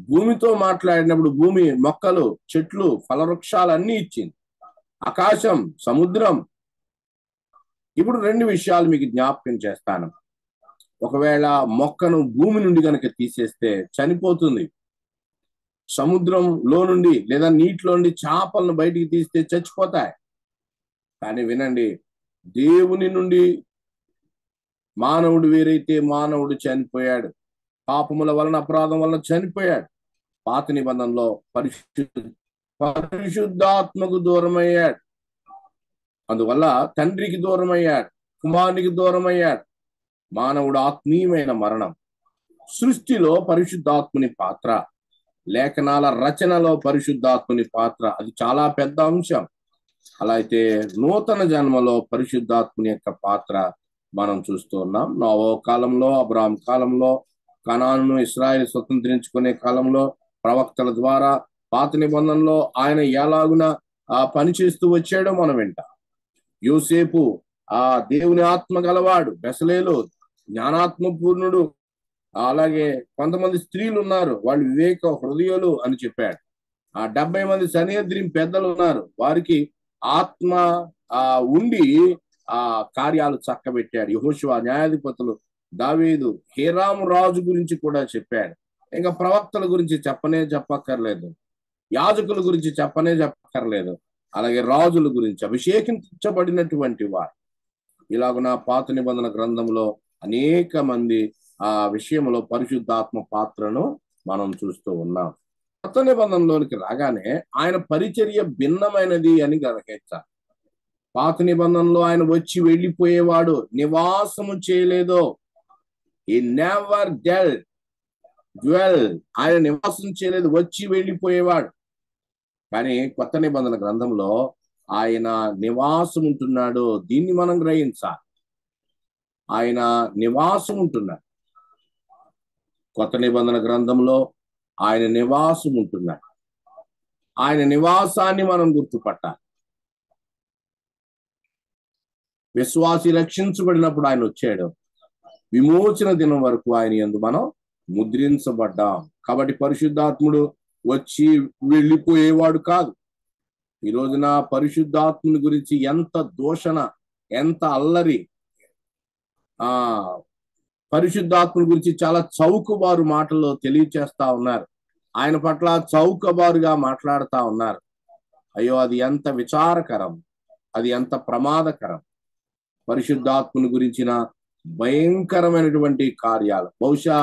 భూమితో మాట్లాడినప్పుడు భూమి మొక్కలు, చెట్లు, ఫలవృక్షాలు అన్ని ఇచ్చింది. ఆకాశం, సముద్రం. ఇప్పుడు 2 విషయాలు మీకు జ్ఞాపకం చేస్తాను. ఒకవేళ మొక్కను భూమి నుండి కనుక తీసేస్తే చనిపోతుంది. సముద్రంలో నుండి లేదా నీటిలో నుండి చేపలను బయటికి తీస్తే చచ్చిపోతాయి. కానీ వినండి, దేవుని నుండి మానవుడు వేరైతే మానవుడు చనిపోయాడు. పాపముల వలన, అపరాధం వలన చనిపోయాడు. పాత నిబంధనలో పరిశుద్ధాత్మకు దూరమయ్యాడు. అందువల్ల తండ్రికి దూరమయ్యాడు, కుమారునికి దూరమయ్యాడు. మానవుడు ఆత్మీయమైన మరణం. సృష్టిలో పరిశుద్ధాత్ముని పాత్ర, లేఖనాల రచనలో పరిశుద్ధాత్ముని పాత్ర, అది చాలా పెద్ద అంశం. అలా అయితే నూతన జన్మలో పరిశుద్ధాత్ముని యొక్క పాత్ర మనం చూస్తూ ఉన్నాం. నోవా కాలంలో, అబ్రాహాం కాలంలో, కనానును ఇశ్రాయేలు స్వతంత్రించుకునే కాలంలో ప్రవక్తల ద్వారా పాత నిబంధనలో ఆయన ఎలాగున పని చేస్తూ వచ్చాడో మనం వింటాం. యోసేపు దేవుని ఆత్మ గలవాడు, బెసలేలు జ్ఞానాత్మ పూర్ణుడు. అలాగే కొంతమంది స్త్రీలు ఉన్నారు, వాళ్ళు వివేక హృదయులు అని చెప్పాడు. 70 మంది సన్నిహిద్రిం పెద్దలు ఉన్నారు, వారికి ఆత్మ ఉండి కార్యాలు చక్కబెట్టాడు. యెహోషువ, న్యాయాధిపతులు, దావీదు, హీరాము రాజు గురించి కూడా చెప్పాడు. ఇంకా ప్రవక్తల గురించి చెప్పక్కర్లేదు, యాజకుల గురించి చెప్పక్కర్లేదు. అలాగే రాజుల గురించి, అభిషేకించబడినటువంటి వారు. ఇలాగున పాత నిబంధన గ్రంథంలో అనేక మంది విషయంలో పరిశుద్ధాత్మ పాత్రను మనం చూస్తూ ఉన్నాం. కొత్త నిబంధనలోనికి రాగానే ఆయన పరిచర్య భిన్నమైనది అని గ్రహించాలి. పాత నిబంధనలో ఆయన వచ్చి వెళ్ళిపోయేవాడు, నివాసము చేయలేదు. He never dwelt డ్వెల్, ఆయన నివాసం చేయలేదు, వచ్చి వెళ్ళిపోయేవాడు. కానీ కొత్త నిబంధన గ్రంథంలో ఆయన నివాసం ఉంటున్నాడు. దీన్ని మనం గ్రహించాలి. ఆయన నివాసం ఉంటున్నాడు. కొత్త నిబంధన గ్రంథంలో ఆయన నివాసం ఉంటున్నాడు. ఆయన నివాసాన్ని మనం గుర్తుపట్టాలి. విశ్వాసి రక్షించబడినప్పుడు ఆయన వచ్చాడు. విమోచన దినం వరకు ఆయన యందు మనం ముద్రించబడ్డాం. కాబట్టి పరిశుద్ధాత్ముడు వచ్చి వెళ్ళిపోయేవాడు కాదు. ఈ రోజున పరిశుద్ధాత్ముని గురించి ఎంత దూషణ, ఎంత అల్లరి, పరిశుద్ధాత్ముని గురించి చాలా చౌకబారు మాటలు తెలియచేస్తా ఉన్నారు. ఆయన పట్ల చౌకబారుగా మాట్లాడుతా ఉన్నారు. అయ్యో, అది ఎంత విచారకరం, అది ఎంత ప్రమాదకరం. పరిశుద్ధాత్ముని గురించిన భయంకరమైనటువంటి కార్యాలు, బహుశా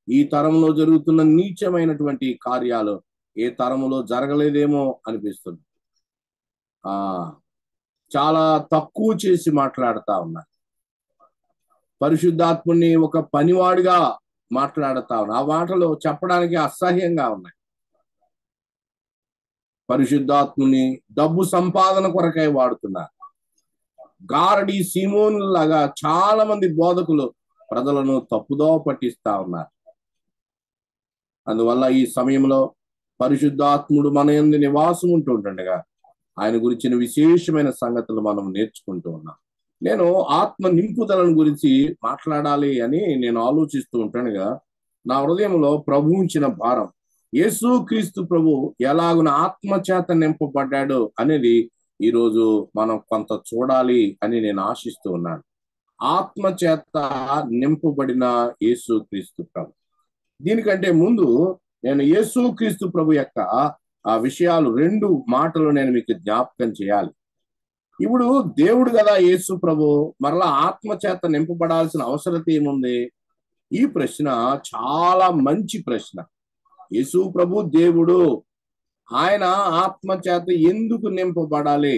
ఈ తరంలో జరుగుతున్న నీచమైనటువంటి కార్యాలు ఏ తరంలో జరగలేదేమో అనిపిస్తుంది. చాలా తక్కువ చేసి మాట్లాడుతా ఉన్నారు. పరిశుద్ధాత్ముని ఒక పనివాడిగా మాట్లాడుతా ఉన్నారు. ఆ మాటలు చెప్పడానికి అసహ్యంగా ఉన్నాయి. పరిశుద్ధాత్ముని డబ్బు సంపాదన కొరకై వాడుతున్నారు. గారడి సీమోను లాగా చాలా మంది బోధకులు ప్రజలను తప్పుదో పట్టిస్తా ఉన్నారు. అందువల్ల ఈ సమయంలో పరిశుద్ధాత్ముడు మన యందు నివాసం ఉంటుండగా ఆయన గురించిన విశేషమైన సంగతులు మనం నేర్చుకుంటూ ఉన్నాం. నేను ఆత్మ నింపుదలను గురించి మాట్లాడాలి అని నేను ఆలోచిస్తూ ఉంటానుగా నా హృదయంలో ప్రభు ఉంచిన భారం, యేసుక్రీస్తు ప్రభు ఎలాగున ఆత్మ చేత నింపబడ్డాడు అనేది ఈరోజు మనం కొంత చూడాలి అని నేను ఆశిస్తూ ఉన్నాను. ఆత్మ చేత నింపబడిన యేసుక్రీస్తు ప్రభు. దీనికంటే ముందు నేను యేసుక్రీస్తు ప్రభు యొక్క ఆ విషయాలు 2 మాటలు నేను మీకు జ్ఞాపకం చేయాలి. ఇప్పుడు దేవుడు కదా యేసు ప్రభు, మరలా ఆత్మ చేత నింపబడాల్సిన అవసరం ఏముంది? ఈ ప్రశ్న చాలా మంచి ప్రశ్న. యేసు ప్రభు దేవుడు, ఆయన ఆత్మ చేత ఎందుకు నింపబడాలి?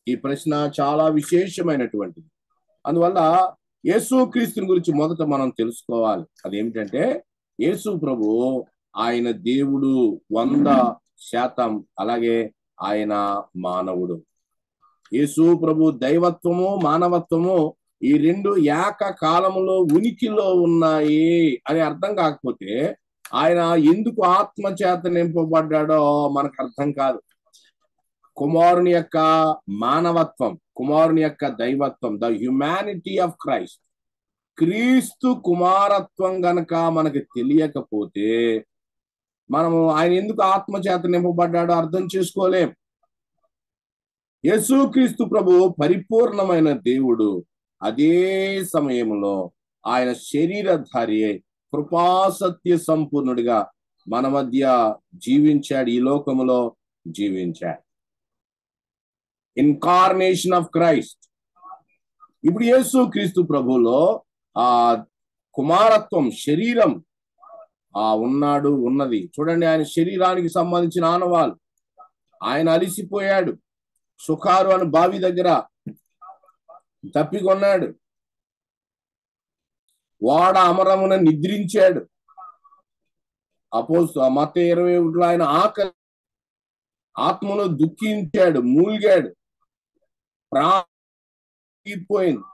ఈ ప్రశ్న చాలా విశేషమైనటువంటిది. అందువల్ల యేసుక్రీస్తుని గురించి మొదట మనం తెలుసుకోవాలి. అదేమిటంటే యేసు ప్రభు ఆయన దేవుడు 100%, అలాగే ఆయన మానవుడు. యేసు ప్రభు దైవత్వము మానవత్వము ఈ 2 ఏకకాలములో ఉనికిలో ఉన్నాయి అని అర్థం కాకపోతే ఆయన ఎందుకు ఆత్మ చేత నింపబడ్డాడో మనకు అర్థం కాదు. కుమారుని యొక్క మానవత్వం, కుమారుని యొక్క దైవత్వం, ద హ్యుమానిటీ ఆఫ్ క్రైస్ట్, క్రీస్తు కుమారత్వం గనక మనకి తెలియకపోతే మనము ఆయన ఎందుకు ఆత్మ చేత నింపబడ్డాడో అర్థం చేసుకోలేం. యేసుక్రీస్తు ప్రభు పరిపూర్ణమైన దేవుడు, అదే సమయంలో ఆయన శరీరధారి కృపాసత్య సంపూర్ణుడిగా మన మధ్య జీవించాడు, ఈ లోకములో జీవించాడు. Incarnation of Christ. ఇప్పుడు యేసుక్రీస్తు ప్రభులో ఆ కుమారత్వం, శరీరం ఉన్నది. చూడండి, ఆయన శరీరానికి సంబంధించిన ఆనవాలు. ఆయన అలిసిపోయాడు, సుఖారు అని బావి దగ్గర తప్పికొన్నాడు, వాడ అమరమున నిద్రించాడు. మత్తయి 21లో ఆయన ఆత్మను దుఃఖించాడు, మూల్గాడు, ప్రాణిపోయింది,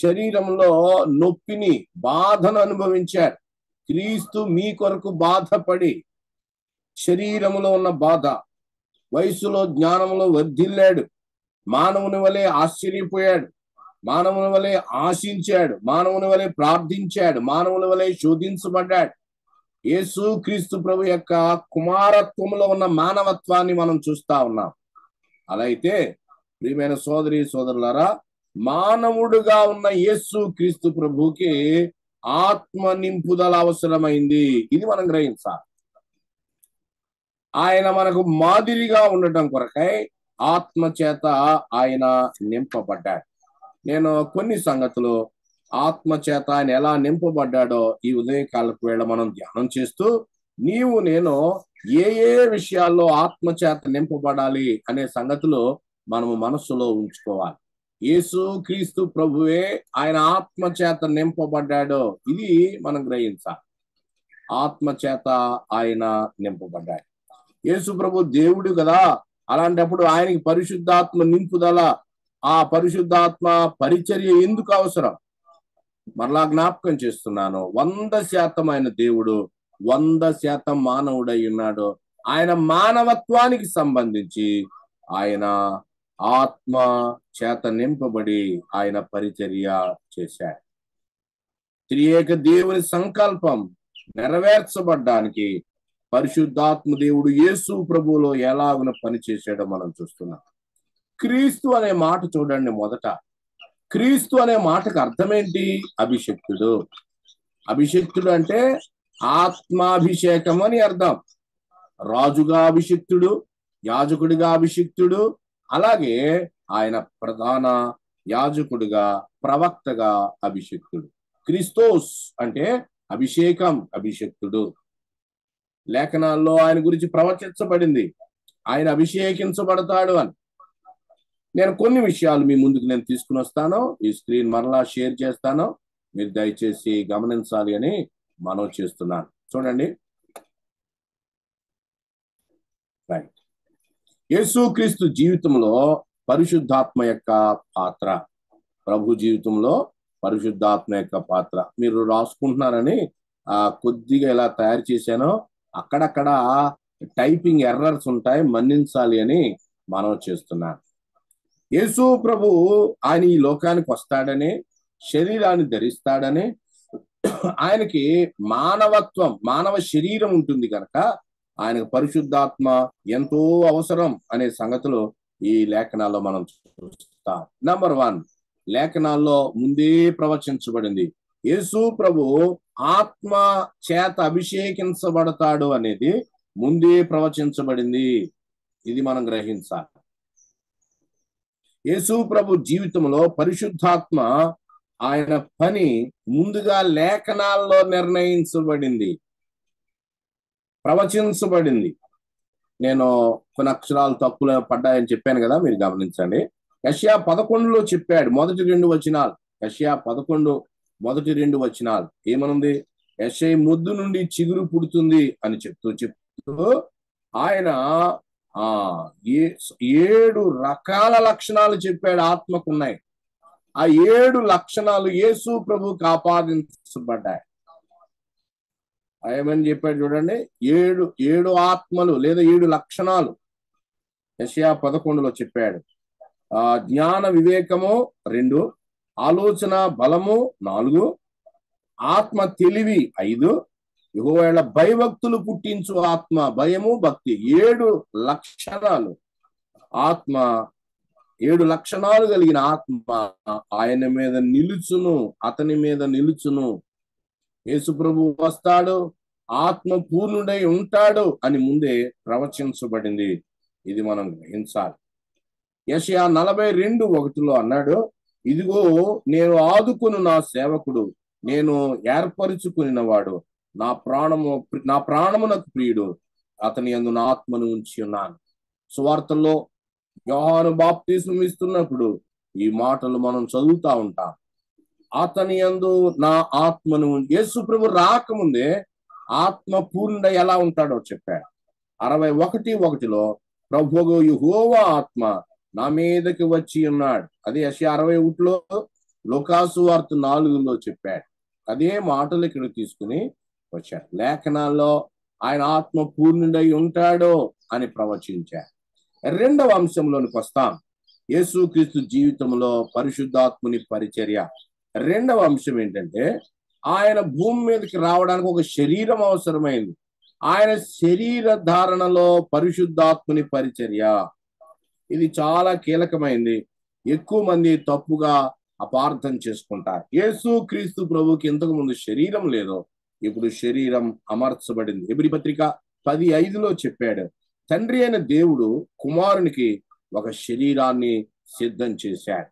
శరీరంలో నొప్పిని, బాధను అనుభవించాడు. క్రీస్తు మీ కొరకు బాధపడి, శరీరములో ఉన్న బాధ, వయసులో జ్ఞానంలో వర్ధిల్లాడు, మానవుని వలె ఆశ్చర్యపోయాడు, మానవుని వలె ఆశించాడు, మానవుని వలె ప్రార్థించాడు, మానవుని వలె శోధించబడ్డాడు. యేసుక్రీస్తు ప్రభు యొక్క కుమారత్వంలో ఉన్న మానవత్వాన్ని మనం చూస్తా ఉన్నాం. అలా అయితే ప్రియమైన సోదరి సోదరులారా, మానవుడుగా ఉన్న యేసుక్రీస్తు ప్రభుకి ఆత్మ నింపుదల అవసరమైంది. ఇది మనం గ్రహించాలి. ఆయన మనకు మాదిరిగా ఉండటం కొరకై ఆత్మ చేత ఆయన నింపబడ్డాడు. నేను కొన్ని సంగతులు ఆత్మ చేత ఆయన ఎలా నింపబడ్డాడో ఈ ఉదయకాలపు వేళ మనం ధ్యానం చేస్తూ, నీవు నేను ఏ ఏ విషయాల్లో ఆత్మ చేత నింపబడాలి అనే సంగతులు మనము మనస్సులో ఉంచుకోవాలి. యేసుక్రీస్తు ప్రభువే ఆయన ఆత్మ చేత నింపబడ్డాడో ఇది మనం గ్రహించాలి. ఆత్మ చేత ఆయన నింపబడ్డాడు. యేసు ప్రభు దేవుడు కదా, అలాంటప్పుడు ఆయనకి పరిశుద్ధాత్మ నింపుదల, ఆ పరిశుద్ధాత్మ పరిచర్య ఎందుకు అవసరం? మరలా జ్ఞాపకం చేస్తున్నాను, 100% ఆయన దేవుడు, 100% మానవుడై ఉన్నాడు. ఆయన మానవత్వానికి సంబంధించి ఆయన ఆత్మ చేత నింపబడి ఆయన పరిచర్య చేశాడు. త్రియేక దేవుని సంకల్పం నెరవేర్చబడ్డానికి పరిశుద్ధాత్మ దేవుడు యేసు ప్రభువులో ఎలాగున పనిచేసాడో మనం చూస్తున్నాం. క్రీస్తు అనే మాట చూడండి. మొదట క్రీస్తు అనే మాటకు అర్థమేంటి? అభిషిక్తుడు. అభిషిక్తుడు అంటే ఆత్మాభిషేకం అని అర్థం. రాజుగా అభిషిక్తుడు, యాజకుడిగా అభిషిక్తుడు, అలాగే ఆయన ప్రధాన యాజకుడిగా, ప్రవక్తగా అభిషిక్తుడు. క్రిస్తోస్ అంటే అభిషేకం, అభిషిక్తుడు. లేఖనాల్లో ఆయన గురించి ప్రవచించబడింది, ఆయన అభిషేకించబడతాడు అని. నేను కొన్ని విషయాలు మీ ముందుకు నేను తీసుకుని వస్తాను. ఈ స్క్రీన్ మరలా షేర్ చేస్తాను, మీరు దయచేసి గమనించాలి అని మనం చేస్తున్నాను. చూడండి. రైట్. యేసుక్రీస్తు జీవితంలో పరిశుద్ధాత్మ యొక్క పాత్ర, ప్రభు జీవితంలో పరిశుద్ధాత్మ యొక్క పాత్ర మీరు రాసుకుంటున్నారని కొద్దిగా ఇలా తయారు చేశాను. అక్కడక్కడ టైపింగ్ ఎర్రర్స్ ఉంటాయి, మన్నించాలి అని మనం చేస్తున్నాను. యేసు ప్రభు ఆయన ఈ లోకానికి వస్తాడని, శరీరాన్ని ధరిస్తాడని, ఆయనకి మానవత్వం, మానవ శరీరం ఉంటుంది కనుక ఆయనకు పరిశుద్ధాత్మ ఎంతో అవసరం అనే సంగతులు ఈ లేఖనాల్లో మనం చూస్తాం. నంబర్ 1, లేఖనాల్లో ముందే ప్రవచించబడింది యేసు ప్రభు ఆత్మ చేత అభిషేకించబడతాడు అనేది ముందే ప్రవచించబడింది. ఇది మనం గ్రహించాలి. యేసు ప్రభు జీవితంలో పరిశుద్ధాత్మ ఆయన పని ముందుగా లేఖనాల్లో నిర్ణయించబడింది, ప్రవచించబడింది. నేను కొన్ని అక్షరాలు తప్పులు పడ్డాయని చెప్పాను కదా, మీరు గమనించండి. యెషయా 11లో చెప్పాడు, మొదటి 2 వచనాలు. యెషయా 11 మొదటి 2 వచనాలు ఏమనుంది? యెషయా ముద్దు నుండి చిగురు పుడుతుంది అని చెప్తూ ఆయన 7 రకాల లక్షణాలు చెప్పాడు, ఆత్మకున్నాయి. ఆ 7 లక్షణాలు యేసు ప్రభువుకి ఆపాదించబడ్డాయి. ఏమని చెప్పాడు చూడండి. 7 ఆత్మలు లేదా 7 లక్షణాలు యెషయా 11లో చెప్పాడు. జ్ఞాన వివేకము 2, ఆలోచన బలము 4, ఆత్మ తెలివి 5, యెహోవా భయభక్తులు పుట్టించు ఆత్మ, భయము భక్తి. 7 లక్షణాలు ఆత్మ, 7 లక్షణాలు కలిగిన ఆత్మ ఆయన మీద నిలుచును, అతని మీద నిలుచును. యేసు ప్రభు వస్తాడు, ఆత్మ పూర్ణుడై ఉంటాడు అని ముందే ప్రవచించబడింది. ఇది మనం గ్రహించాలి. యెషయా 42:1లో అన్నాడు, ఇదిగో నేను ఆదుకును నా సేవకుడు, నేను ఏర్పరుచుకునినవాడు, నా ప్రాణమునకు ప్రియుడు, అతని యందు నా ఆత్మను ఉంచి ఉన్నాను. సువార్తల్లో యోహాను బాప్తిస్మం ఇస్తున్నప్పుడు ఈ మాటలు మనం చదువుతా ఉంటాం. అతని యందు నా ఆత్మను. యేసు ప్రభు రాకముందే ఆత్మ పూర్ణ ఎలా ఉంటాడో చెప్పాడు. 61:1లో ప్రభువు యెహోవా ఆత్మ నా మీదకి వచ్చి ఉన్నాడు. అదే యెషయా 61లో, లూకాసు వార్త 4లో చెప్పాడు. అదే మాటలు ఇక్కడ తీసుకుని వచ్చాడు. లేఖనాల్లో ఆయన ఆత్మ పూర్ణుడై ఉంటాడో అని ప్రవచించాడు. 2వ అంశంలోనికి వస్తాం. యేసుక్రీస్తు జీవితంలో పరిశుద్ధాత్ముని పరిచర్య. 2వ అంశం ఏంటంటే ఆయన భూమి మీదకి రావడానికి ఒక శరీరం అవసరమైంది. ఆయన శరీర ధారణలో పరిశుద్ధాత్ముని పరిచర్య. ఇది చాలా కీలకమైంది. ఎక్కువ మంది తప్పుగా అపార్థం చేసుకుంటారు. యేసుక్రీస్తు ప్రభుకి ఇంతకు ముందు శరీరం లేదు, ఇప్పుడు శరీరం అమర్చబడింది. హెబ్రీ పత్రిక 10:5లో చెప్పాడు, తండ్రి అయిన దేవుడు కుమారునికి ఒక శరీరాన్ని సిద్ధం చేశాడు.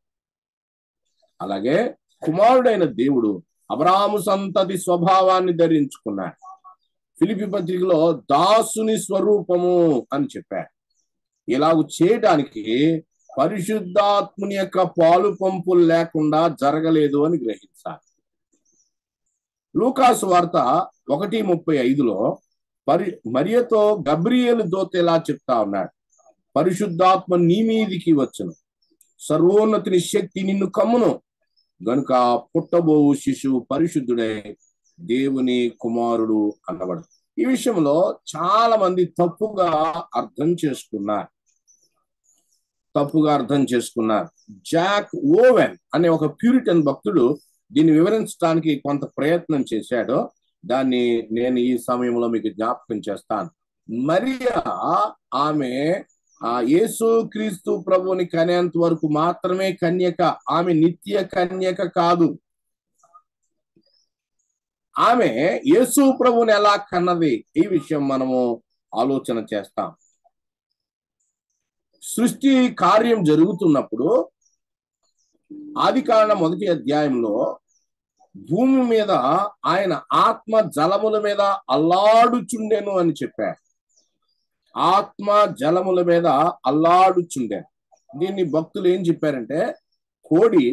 అలాగే కుమారుడైన దేవుడు అబ్రాహాము సంతతి స్వభావాన్ని ధరించుకున్నాడు. ఫిలిప్పీ పత్రికలో దాసుని స్వరూపము అని చెప్పాడు. ఇలాగ చేయడానికి పరిశుద్ధాత్ముని యొక్క పాలు పంపులు లేకుండా జరగలేదు అని గ్రహించాలి. లూకాసు వార్త 1:35లో మరియతో గబ్రియేలు దూత ఇలా చెప్తా ఉన్నాడు, పరిశుద్ధాత్మ నీ మీదికి వచ్చును, సర్వోన్నతిని శక్తి నిన్ను కమ్మును, గనుక పుట్టబోవు శిశువు పరిశుద్ధుడై దేవుని కుమారుడు అన్నవాడు. ఈ విషయంలో చాలా మంది తప్పుగా అర్థం చేసుకున్నారు. జాక్ ఓవెన్ అనే ఒక ప్యూరిటన్ భక్తుడు దీన్ని వివరించడానికి కొంత ప్రయత్నం చేశాడు. దాన్ని నేను ఈ సమయంలో మీకు జ్ఞాపకం చేస్తాను. మరియా ఆమె యేసు క్రీస్తు ప్రభువుని కనేంత వరకు మాత్రమే కన్యక, ఆమె నిత్య కన్యక కాదు. ఆమె యేసు ప్రభువుని ఎలా కన్నది, ఈ విషయం మనము ఆలోచన చేస్తాం. సృష్టి కార్యం జరుగుతున్నప్పుడు ఆదికాండ 1వ అధ్యాయంలో భూమి మీద ఆయన ఆత్మ జలముల మీద అల్లాడుచుండెను అని చెప్పాడు. ఆత్మ జలముల మీద అల్లాడుచుండెను. దీన్ని భక్తులు ఏం చెప్పారంటే, కోడి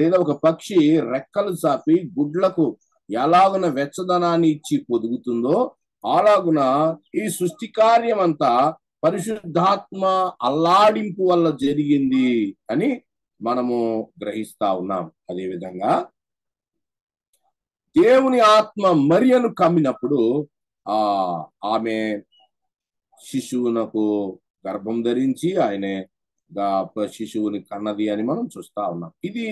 లేదా ఒక పక్షి రెక్కలు చాపి గుడ్లకు ఎలాగున వెచ్చదనాన్ని ఇచ్చి పొదుగుతుందో అలాగున ఈ సృష్టి కార్యం అంతా పరిశుద్ధాత్మ అల్లాడింపు వల్ల జరిగింది అని మనము గ్రహిస్తా ఉన్నాం. అదేవిధంగా దేవుని ఆత్మ మరియను కమ్మినప్పుడు ఆమె శిశువునకు గర్భం ధరించి ఆయనే శిశువుని కన్నది అని మనం చూస్తా ఉన్నాం. ఇది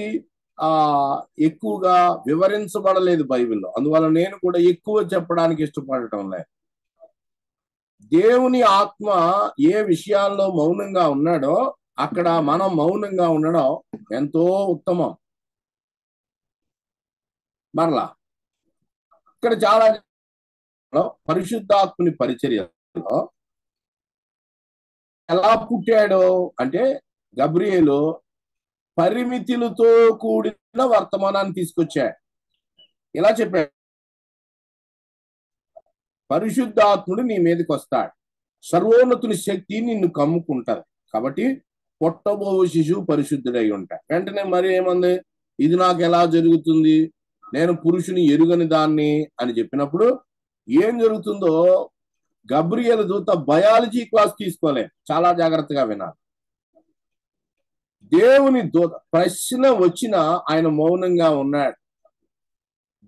ఎక్కువగా వివరించబడలేదు బైబిల్లో, అందువల్ల నేను కూడా ఎక్కువ చెప్పడానికి ఇష్టపడటం లేదు. దేవుని ఆత్మ ఏ విషయాల్లో మౌనంగా ఉన్నాడో అక్కడ మనం మౌనంగా ఉండడం ఎంతో ఉత్తమం. మరలా ఇక్కడ చాలా పరిశుద్ధాత్మని పరిచర్యలో ఎలా పుట్టాడో అంటే, గబ్రియేలు పరిమితులతో కూడిన వర్తమానాన్ని తీసుకొచ్చాడు. ఇలా చెప్పాడు, పరిశుద్ధాత్ముడు నీ మీదకి వస్తాడు, సర్వోన్నతుని శక్తి నిన్ను కమ్ముకుంటది, కాబట్టి పుట్టబోవు శిశువు పరిశుద్ధుడై ఉంటాడు. వెంటనే మరి ఏమంది, ఇది నాకు ఎలా జరుగుతుంది, నేను పురుషుని ఎరుగని దాన్ని అని చెప్పినప్పుడు ఏం జరుగుతుందో గబ్రియేలు దూత బయాలజీ క్లాస్ తీసుకోలేదు. చాలా జాగ్రత్తగా వినాలి. దేవుని దూత ప్రశ్న వచ్చినా ఆయన మౌనంగా ఉన్నాడు.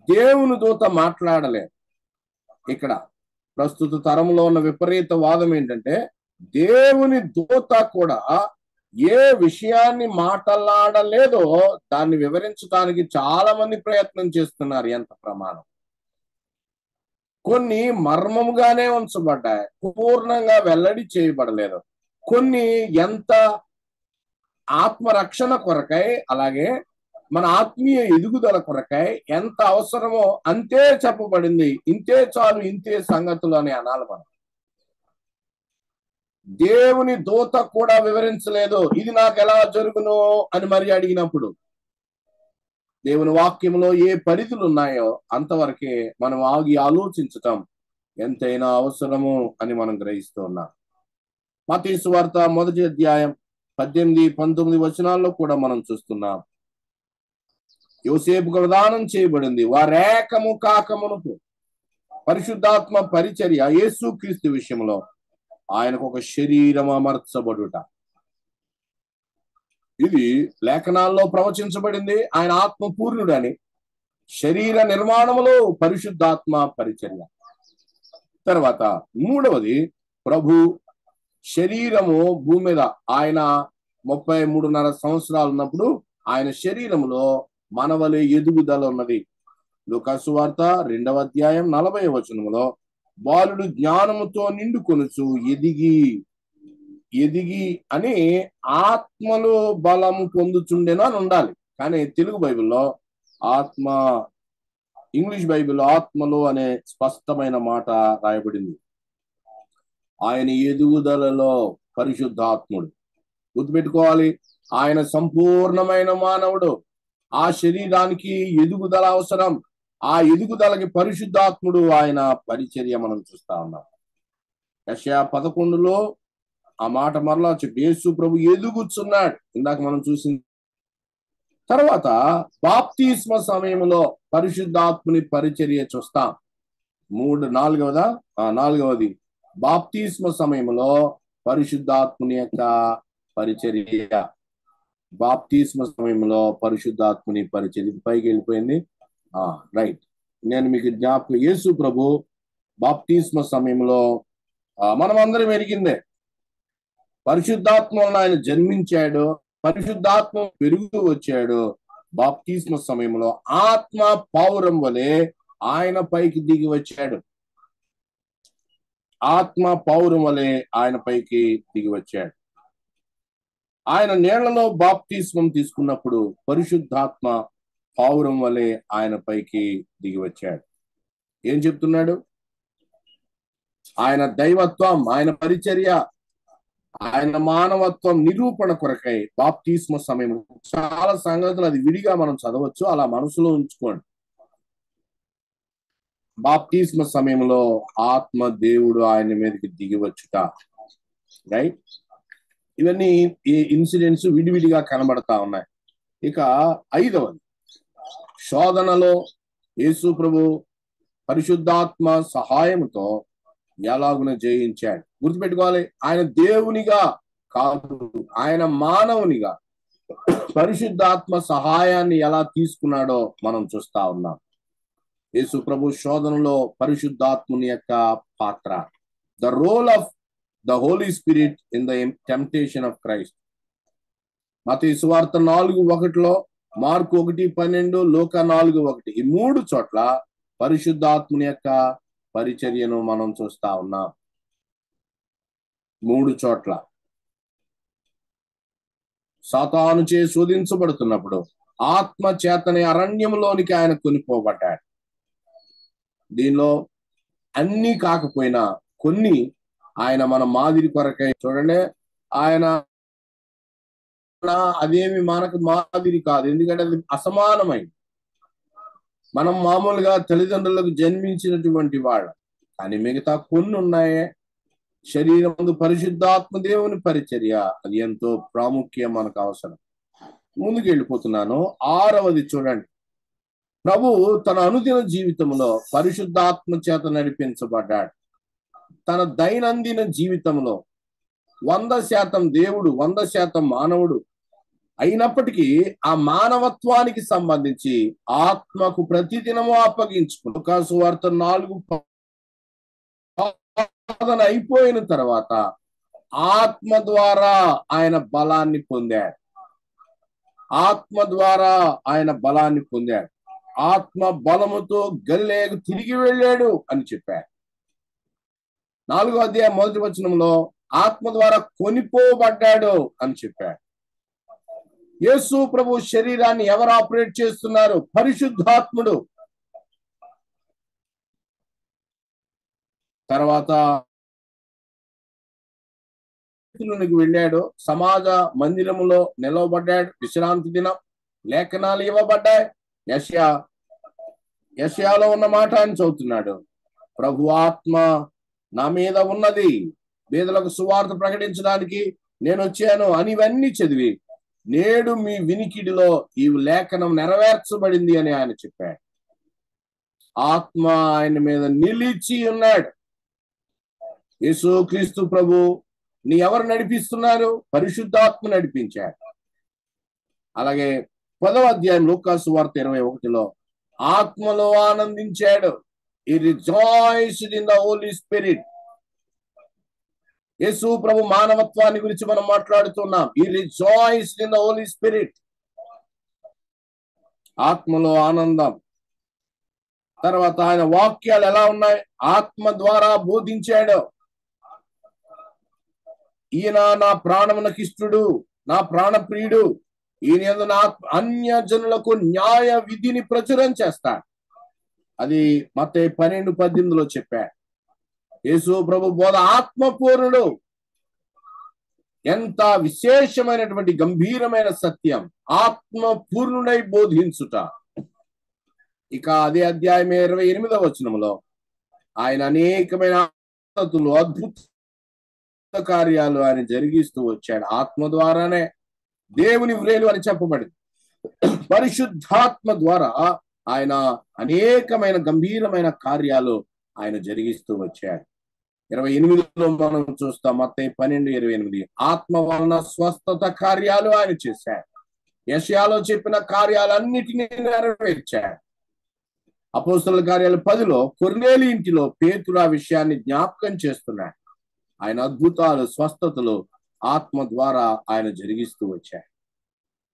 దేవుని దూత మాట్లాడలేదు. ఇక్కడ ప్రస్తుత తరంలో ఉన్న విపరీత వాదం ఏంటంటే, దేవుని దూత కూడా ఏ విషయాన్ని మాట్లాడలేదో దాన్ని వివరించడానికి చాలా మంది ప్రయత్నం చేస్తున్నారు. ఎంత ప్రమాణం. కొన్ని మర్మముగానే ఉంచబడ్డాయి, పూర్ణంగా వెల్లడి చేయబడలేదు. కొన్ని ఎంత ఆత్మరక్షణ కొరకై, అలాగే మన ఆత్మీయ ఎదుగుదల కొరకై ఎంత అవసరమో అంతే చెప్పబడింది. ఇంతే చాలు, ఇంతే సంగతులు అని అనాలి మనం. దేవుని దూత కూడా వివరించలేదు, ఇది నాకు ఎలా జరుగును అని మరి అడిగినప్పుడు దేవుని వాక్యంలో ఏ పరిధులు ఉన్నాయో అంతవరకే మనం ఆగి ఆలోచించటం ఎంతైనా అవసరము అని మనం గ్రహిస్తూ ఉన్నాం. మత్తయి సువార్త 1వ అధ్యాయం 18-19 వచనాల్లో కూడా మనం చూస్తున్నాం. యోసేపుకు ప్రదానం చేయబడింది. వారేకము కాకమునుకు పరిశుద్ధాత్మ పరిచర్య యేసుక్రీస్తు విషయంలో ఆయనకు ఒక శరీరం అమర్చబడుట. ఇది లేఖనాల్లో ప్రవచించబడింది. ఆయన ఆత్మ పూర్ణుడని. శరీర నిర్మాణములో పరిశుద్ధాత్మ పరిచర్య. తర్వాత మూడవది, ప్రభు శరీరము భూమి మీద ఆయన 33.5 సంవత్సరాలు ఉన్నప్పుడు ఆయన శరీరములో మనవలే ఎదుగుదల ఉన్నది. లూకాసు వార్త 2వ అధ్యాయం 40వ వచనములో బాలుడు జ్ఞానముతో నిండుకొనుచు ఎదిగి అని ఆత్మలో బలము పొందుచుండెను అని ఉండాలి. కానీ తెలుగు బైబిల్లో ఇంగ్లీష్ బైబిల్లో ఆత్మలో అనే స్పష్టమైన మాట రాయబడింది. ఆయన ఎదుగుదలలో పరిశుద్ధాత్ముడు. గుర్తుపెట్టుకోవాలి, ఆయన సంపూర్ణమైన మానవుడు. ఆ శరీరానికి ఎదుగుదల అవసరం. ఆ ఎదుగుదలకి పరిశుద్ధాత్ముడు ఆయన పరిచర్య మనం చూస్తా ఉన్నాం. యెషయా 11లో ఆ మాట మరలా చెప్పి, యేసు ప్రభు ఎదుగుచున్నాడు. ఇందాక మనం చూసింది తర్వాత బాప్తిస్మ సమయంలో పరిశుద్ధాత్ముని పరిచర్య చూస్తాం. నాలుగవది బాప్తిస్మ సమయంలో పరిశుద్ధాత్ముని యొక్క పరిచర్య. బాప్తిస్మ సమయంలో పరిశుద్ధాత్ముని పరిచర్య. పైకి వెళ్ళిపోయింది. రైట్, నేను మీకు జ్ఞాపకం, యేసు ప్రభు బాప్తిస్మ సమయంలో మనం అందరం ఎరిగిందే, పరిశుద్ధాత్మ వలన ఆయన జన్మించాడు, పరిశుద్ధాత్మ పెరుగుతూ వచ్చాడు. బాప్తిస్మ సమయంలో ఆత్మ పౌరం వలె ఆయన పైకి దిగి వచ్చాడు. ఆత్మ పౌరం వలె ఆయన పైకి దిగి వచ్చాడు. ఆయన నీళ్లలో బాప్తిస్మం తీసుకున్నప్పుడు పరిశుద్ధాత్మ పౌరం వలె ఆయన పైకి దిగి వచ్చాడు. ఏం చెప్తున్నాడు? ఆయన దైవత్వం, ఆయన పరిచర్య, ఆయన మానవత్వం నిరూపణ కొరకై బాప్తిస్మ సమయం. చాలా సంగతులు అది విడిగా మనం చదవచ్చు, అలా మనసులో ఉంచుకోండి. బాప్తిస్మ సమయంలో ఆత్మ దేవుడు ఆయన మీదకి దిగి వచ్చుట, రైట్? ఇవన్నీ ఈ ఇన్సిడెంట్స్ విడివిడిగా కనబడతా ఉన్నాయి. ఇక 5వది, శోధనలో యేసు ప్రభు పరిశుద్ధాత్మ సహాయంతో ఎలాగున జయించాడు. గుర్తుపెట్టుకోవాలి, ఆయన దేవునిగా కాదు, ఆయన మానవునిగా పరిశుద్ధాత్మ సహాయాన్ని ఎలా తీసుకున్నాడో మనం చూస్తా ఉన్నాం. యేసు ప్రభు శోధనలో పరిశుద్ధాత్ముని యొక్క పాత్ర, the role of the holy spirit in the temptation of Christ. మత్తయి సువార్త 4:1, మార్కు 1:12, లూకా 4:1, ఈ 3 చోట్ల పరిశుద్ధాత్ముని యొక్క పరిచర్యను మనం చూస్తా ఉన్నాం. 3 చోట్ల సాతాను చే శోధించబడుతున్నప్పుడు ఆత్మ చేతనే అరణ్యంలోనికి ఆయన కొనిపోబడ్డాడు. దీనిలో అన్ని కాకపోయినా కొన్ని ఆయన మన మాదిరి కొరకై, చూడండి, ఆయన అదేమి మనకు మాదిరి కాదు, ఎందుకంటే అది అసమానమైంది. మనం మామూలుగా తల్లిదండ్రులకు జన్మించినటువంటి వాళ్ళ, కానీ మిగతా కొన్ని ఉన్నాయే, శరీరం పరిశుద్ధాత్మ దేవుని పరిచర్య, అది ఎంతో ప్రాముఖ్యం, మనకు అవసరం. ముందుకు వెళ్ళిపోతున్నాను. 6వది చూడండి, ప్రభు తన అనుదిన జీవితంలో పరిశుద్ధాత్మ చేత నడిపించబడ్డాడు. తన దైనందిన జీవితంలో 100% దేవుడు, 100% మానవుడు అయినప్పటికీ ఆ మానవత్వానికి సంబంధించి ఆత్మకు ప్రతిదినము అప్పగించుకుని లూకా సువార్త 4 అయిపోయిన తర్వాత ఆత్మ ద్వారా ఆయన బలాన్ని పొందాడు. ఆత్మ ద్వారా ఆయన బలాన్ని పొందాడు. ఆత్మ బలముతో గలిలయకు తిరిగి వెళ్ళాడు అని చెప్పాడు. 4వ అధ్యాయం 1వ వచనంలో ఆత్మ ద్వారా కొనిపోబడ్డాడు అని చెప్పాడు. యేసు ప్రభు శరీరాన్ని ఎవరు ఆపరేట్ చేస్తున్నారు? పరిశుద్ధాత్ముడు. తర్వాత వెళ్ళాడు, సమాజ మందిరములో నిలవబడ్డాడు, విశ్రాంతి దినం, లేఖనాలు ఇవ్వబడ్డాయి. యెషయాలో ఉన్న మాట అని చదువుతున్నాడు, ప్రభు ఆత్మ నా మీద ఉన్నది, పేదలకు సువార్త ప్రకటించడానికి నేను వచ్చాను అని ఇవన్నీ చదివి, నేడు మీ వినికిడిలో ఈ లేఖనం నెరవేర్చబడింది అని ఆయన చెప్పాడు. ఆత్మ ఆయన మీద నిలిచి ఉన్నాడు. యేసుక్రీస్తు ప్రభు నీ ఎవరు నడిపిస్తున్నారు? పరిశుద్ధాత్మ నడిపించాడు. అలాగే 10వ అధ్యాయం లూకా సువార్త 21లో ఆత్మలో ఆనందించాడు. He rejoiced in the Holy Spirit. యేసు ప్రభు మానవత్వాన్ని గురించి మనం మాట్లాడుతున్నాం. He rejoiced in the Holy Spirit. ఆత్మలో ఆనందం. తర్వాత ఆయన వాక్యాలు ఎలా ఉన్నాయి? ఆత్మ ద్వారా బోధించాడు. ఈయన నా ప్రాణమునకు ఇష్టుడు, నా ప్రాణప్రియుడు, ఈయన యందు నా అన్య జనులకు న్యాయ విధిని ప్రచురం చేస్తాడు. అది మత్తయి 12:18లో చెప్పాడు. యేసు ప్రభు బోధ ఆత్మపూర్ణుడు. ఎంత విశేషమైనటువంటి గంభీరమైన సత్యం, ఆత్మపూర్ణుడై బోధించుట. ఇక అదే అధ్యాయం 28వ వచనంలో ఆయన అనేకమైన అద్భుత కార్యాలు ఆయన జరిగిస్తూ వచ్చాడు. ఆత్మ ద్వారానే దేవుని వ్రేలు అని చెప్పబడింది. పరిశుద్ధాత్మ ద్వారా ఆయన అనేకమైన గంభీరమైన కార్యాలు ఆయన జరిగిస్తూ వచ్చాడు. 28లో మనం చూస్తాం, మత్తయి 12:28. ఆత్మ వలన స్వస్థత కార్యాలు ఆయన చేశాడు. యెషయాలో చెప్పిన కార్యాలన్నిటినీ నెరవేర్చాడు. అపోస్తలుల కార్యాలు 10లో కొర్నేలి ఇంటిలో పేతురు ఆ విషయాన్ని జ్ఞాపకం చేస్తున్నాడు. ఆయన అద్భుతాలు, స్వస్థతలు ఆత్మ ద్వారా ఆయన జరిగిస్తూ వచ్చాడు.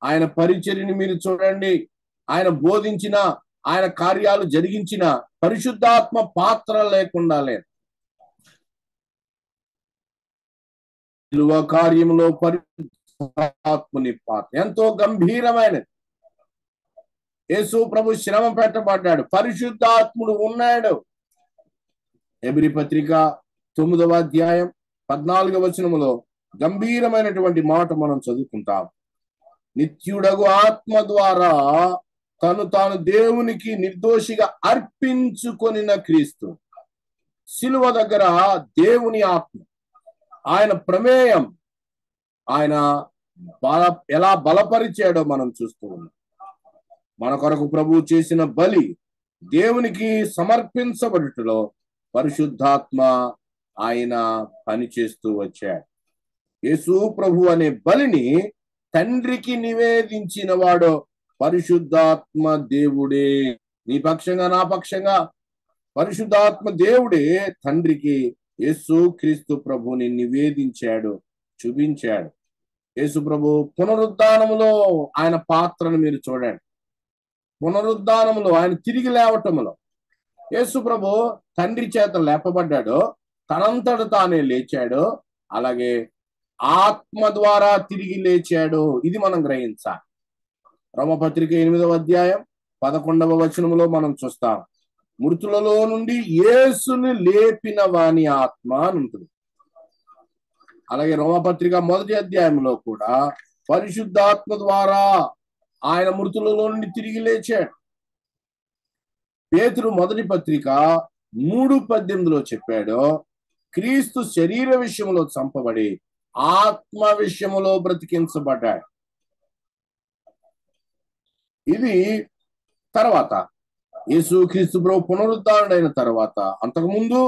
ఆయన పరిచర్యని మీరు చూడండి. ఆయన బోధించిన, ఆయన కార్యాలు జరిగించిన పరిశుద్ధాత్మ పాత్ర లేకుండా లేదు. శిలువ కార్యంలో పరిశుద్ధాత్మని పాత్ర ఎంతో గంభీరమైనది. యేసు ప్రభు శ్రమ పెట్టబడ్డాడు, పరిశుద్ధాత్ముడు ఉన్నాడు. హెబ్రీ పత్రిక 9వ అధ్యాయం 14వ వచనములో గంభీరమైనటువంటి మాట మనం చదువుకుంటాం. నిత్యుడగు ఆత్మ ద్వారా తాను దేవునికి నిర్దోషిగా అర్పించుకొనిన క్రీస్తు. శిలువ దగ్గర దేవుని ఆత్మ, ఆయన ప్రమేయం, ఆయన ఎలా బలపరిచాడో మనం చూస్తూ ఉన్నాం. మన కొరకు ప్రభువు చేసిన బలి దేవునికి సమర్పించబడుటలో పరిశుద్ధాత్మ ఆయన పనిచేస్తూ వచ్చాడు. యేసు ప్రభు అనే బలిని తండ్రికి నివేదించిన వాడు పరిశుద్ధాత్మ దేవుడే. నీ పక్షంగా, నా పక్షంగా పరిశుద్ధాత్మ దేవుడే తండ్రికి యేసు క్రీస్తు ప్రభుని నివేదించాడు, చూపించాడు. యేసు ప్రభు పునరుద్ధానములో ఆయన పాత్రను మీరు చూడండి. పునరుద్ధానములో ఆయన తిరిగి లేవటములో యేసు ప్రభు తండ్రి చేత లేపబడ్డాడు, తనంతట తానే లేచాడు, అలాగే ఆత్మ ద్వారా తిరిగి లేచాడు. ఇది మనం గ్రహించాలి. రోమపత్రిక 8వ అధ్యాయం 11వ వచనములో మనం చూస్తాం, మృతులలో నుండి యేసుని లేపిన వాని ఆత్మ అని ఉంటుంది. అలాగే రోమపత్రిక 1వ అధ్యాయంలో కూడా పరిశుద్ధాత్మ ద్వారా ఆయన మృతులలో నుండి తిరిగి లేచాడు. పేతురు 1వ పత్రిక 3:18లో చెప్పాడు, క్రీస్తు శరీర విషయంలో చంపబడి ఆత్మ విషయంలో బ్రతికించబడ్డాడు. ఇది తర్వాత యేసు క్రీస్తు ప్రభు పునరుద్ధారుడైన తర్వాత, అంతకుముందు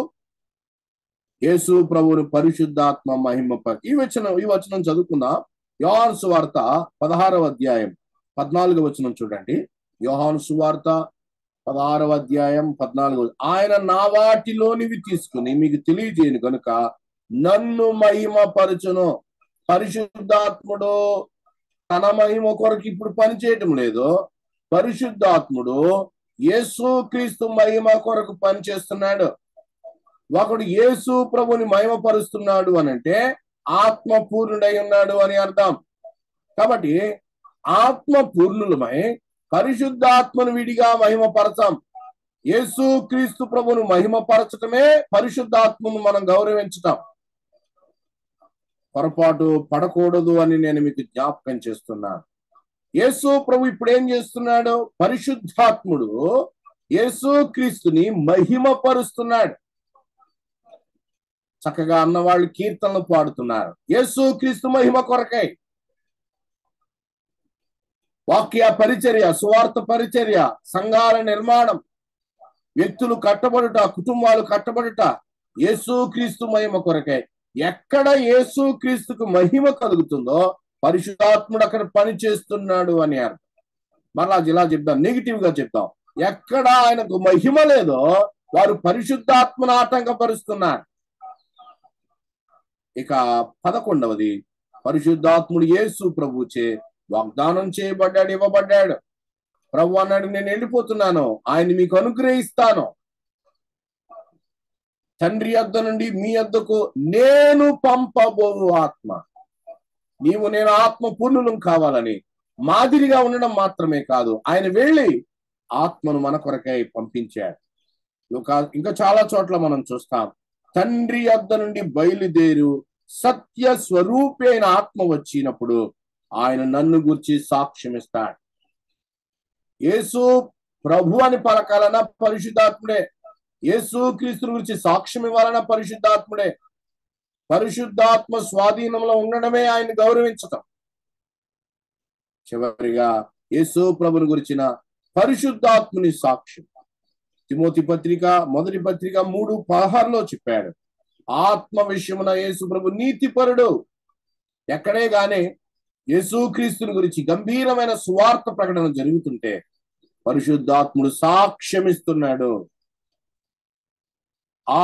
యేసు ప్రభువుని పరిశుద్ధాత్మ మహిమ ఈ వచనం చదువుకుందాం. యోహాను సువార్త 16వ అధ్యాయం 14వ వచనం చూడండి. యోహాను సువార్త 16వ అధ్యాయం 14. ఆయన నా వాటిలోనివి తీసుకుని మీకు తెలియజేయను కనుక నన్ను మహిమ పరచును. పరిశుద్ధాత్ముడు తన మహిమ కొరకు ఇప్పుడు పని చేయటం లేదు. పరిశుద్ధాత్ముడు యేసు క్రీస్తు మహిమ కొరకు పని చేస్తున్నాడు. ఒకడు యేసు ప్రభుని మహిమపరుస్తున్నాడు అని అంటే ఆత్మ పూర్ణుడై ఉన్నాడు అని అర్థం. కాబట్టి ఆత్మ పూర్ణులమై పరిశుద్ధాత్మను విడిగా మహిమపరచాం. యేసు క్రీస్తు ప్రభును మహిమపరచటమే పరిశుద్ధాత్మను మనం గౌరవించటం. పొరపాటు పడకూడదు అని నేను మీకు జ్ఞాపకం చేస్తున్నాను. యేసు ప్రభు ఇప్పుడు ఏం చేస్తున్నాడు? పరిశుద్ధాత్ముడు యేసు క్రీస్తుని మహిమపరుస్తున్నాడు. చక్కగా అన్నవాళ్ళు కీర్తనలు పాడుతున్నారు యేసు క్రీస్తు మహిమ కొరకై. వాక్య పరిచర్య, సువార్త పరిచర్య, సంఘాల నిర్మాణం, వ్యక్తులు కట్టబడుట, కుటుంబాలు కట్టబడుట యేసు క్రీస్తు మహిమ కొరకై. ఎక్కడ యేసు క్రీస్తుకు మహిమ కలుగుతుందో పరిశుద్ధాత్ముడు అక్కడ పని చేస్తున్నాడు అని అర్థం. మరలా ఇలా చెప్దాం, నెగిటివ్ గా చెప్తాం. ఎక్కడ ఆయనకు మహిమ లేదో వారు పరిశుద్ధాత్మను ఆటంకపరుస్తున్నారు. ఇక 11వది, పరిశుద్ధాత్ముడు యేసు ప్రభుచే వాగ్దానం చేయబడ్డాడు, ఇవ్వబడ్డాడు. ప్రభు అన్నాడు, నేను వెళ్ళిపోతున్నాను, ఆయన మీకు అనుగ్రహిస్తాను. తండ్రి యొద్ద నుండి మీ యొద్దకు నేను పంపబోవు ఆత్మ. నీవు నేను ఆత్మ పూర్ణులం కావాలని మాదిరిగా ఉండడం మాత్రమే కాదు, ఆయన వెళ్ళి ఆత్మను మన కొరకై పంపించాడు. ఇంకా చాలా చోట్ల మనం చూస్తాం, తండ్రి యొద్ద నుండి బయలుదేరు సత్య స్వరూపి అయిన ఆత్మ వచ్చినప్పుడు ఆయన నన్ను గురించి సాక్ష్యం ఇస్తాడు. యేసు ప్రభు అని పలకాలన్నా పరిశుద్ధాత్ముడే, యేసు క్రీస్తు గురించి సాక్ష్యం ఇవ్వాలన్నా పరిశుద్ధాత్ముడే. పరిశుద్ధాత్మ స్వాధీనంలో ఉండడమే ఆయన గౌరవించటం. చివరిగా యేసు ప్రభుని గురించిన పరిశుద్ధాత్ముని సాక్ష్యం. తిమోతి పత్రిక మొదటి పత్రిక 3:16 చెప్పాడు, ఆత్మ విషయమున యేసు ప్రభు నీతిపరుడు. ఎక్కడే గాని యేసుక్రీస్తుని గురించి గంభీరమైన సువార్త ప్రకటన జరుగుతుంటే పరిశుద్ధాత్ముడు సాక్ష్యం ఇస్తున్నాడు.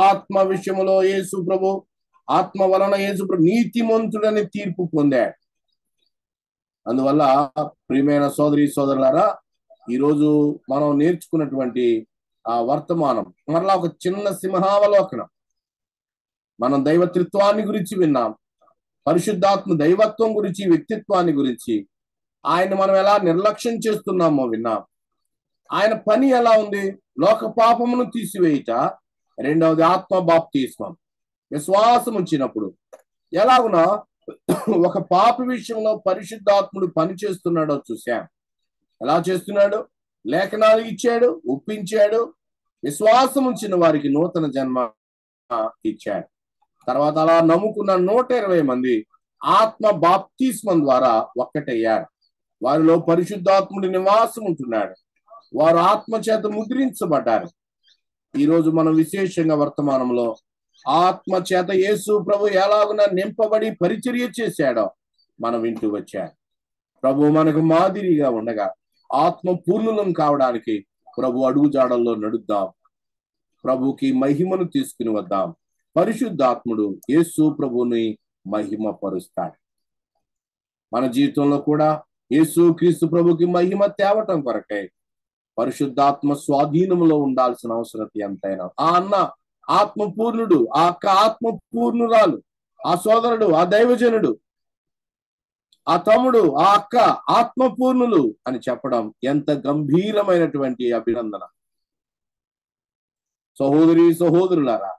ఆత్మ విషయములో యేసు ప్రభు, ఆత్మ వలన యేసు ప్రభు నీతిమంతుడని తీర్పు పొందాడు. అందువల్ల ప్రియమైన సోదరి సోదరులారా, ఈరోజు మనం నేర్చుకున్నటువంటి ఆ వర్తమానం మరలా ఒక చిన్న సింహావలోకనం. మనం దైవత్రిత్వాన్ని గురించి విన్నాం, పరిశుద్ధాత్మ దైవత్వం గురించి, వ్యక్తిత్వాన్ని గురించి, ఆయన మనం ఎలా నిర్లక్ష్యం చేస్తున్నామో విన్నాం. ఆయన పని ఎలా ఉంది? లోక పాపమును తీసివేయుట. రెండవది ఆత్మ బాప్తిస్మం, విశ్వాసం ఉంచినప్పుడు. ఎలాగునా ఒక పాప విషయంలో పరిశుద్ధాత్ముడు పని చేస్తున్నాడో చూశాం. ఎలా చేస్తున్నాడు? లేఖనాలు ఇచ్చాడు, ఒప్పించాడు, విశ్వాసం ఉంచిన వారికి నూతన జన్మ ఇచ్చాడు. తర్వాత అలా నమ్ముకున్న 120 మంది ఆత్మ బాప్తిస్మం ద్వారా ఒక్కటయ్యారు. వారిలో పరిశుద్ధాత్ముడి నివాసం ఉంటున్నాడు. వారు ఆత్మ చేత ముద్రించబడ్డారు. ఈ రోజు మనం విశేషంగా వర్తమానంలో ఆత్మ చేత యేసు ప్రభు ఎలాగున నింపబడి పరిచర్య చేశాడో మనం వింటూ వచ్చాడు. ప్రభు మనకు మాదిరిగా ఉండగా ఆత్మ పూర్ణులం కావడానికి ప్రభు అడుగుజాడల్లో నడుద్దాం. ప్రభుకి మహిమను తీసుకుని వద్దాం. పరిశుద్ధాత్ముడు యేసు ప్రభుని మహిమ పరుస్తాడు. మన జీవితంలో కూడా యేసు క్రీస్తు ప్రభుకి మహిమ తేవటం కొరకై పరిశుద్ధాత్మ స్వాధీనంలో ఉండాల్సిన అవసరం ఎంతైనా. ఆ అన్న ఆత్మపూర్ణుడు, ఆ అక్క ఆత్మపూర్ణురాలు, ఆ సోదరుడు, ఆ దైవజనుడు, ఆ తమ్ముడు, ఆ అక్క ఆత్మపూర్ణులు అని చెప్పడం ఎంత గంభీరమైనటువంటి అభినందన. సహోదరి సహోదరులారా,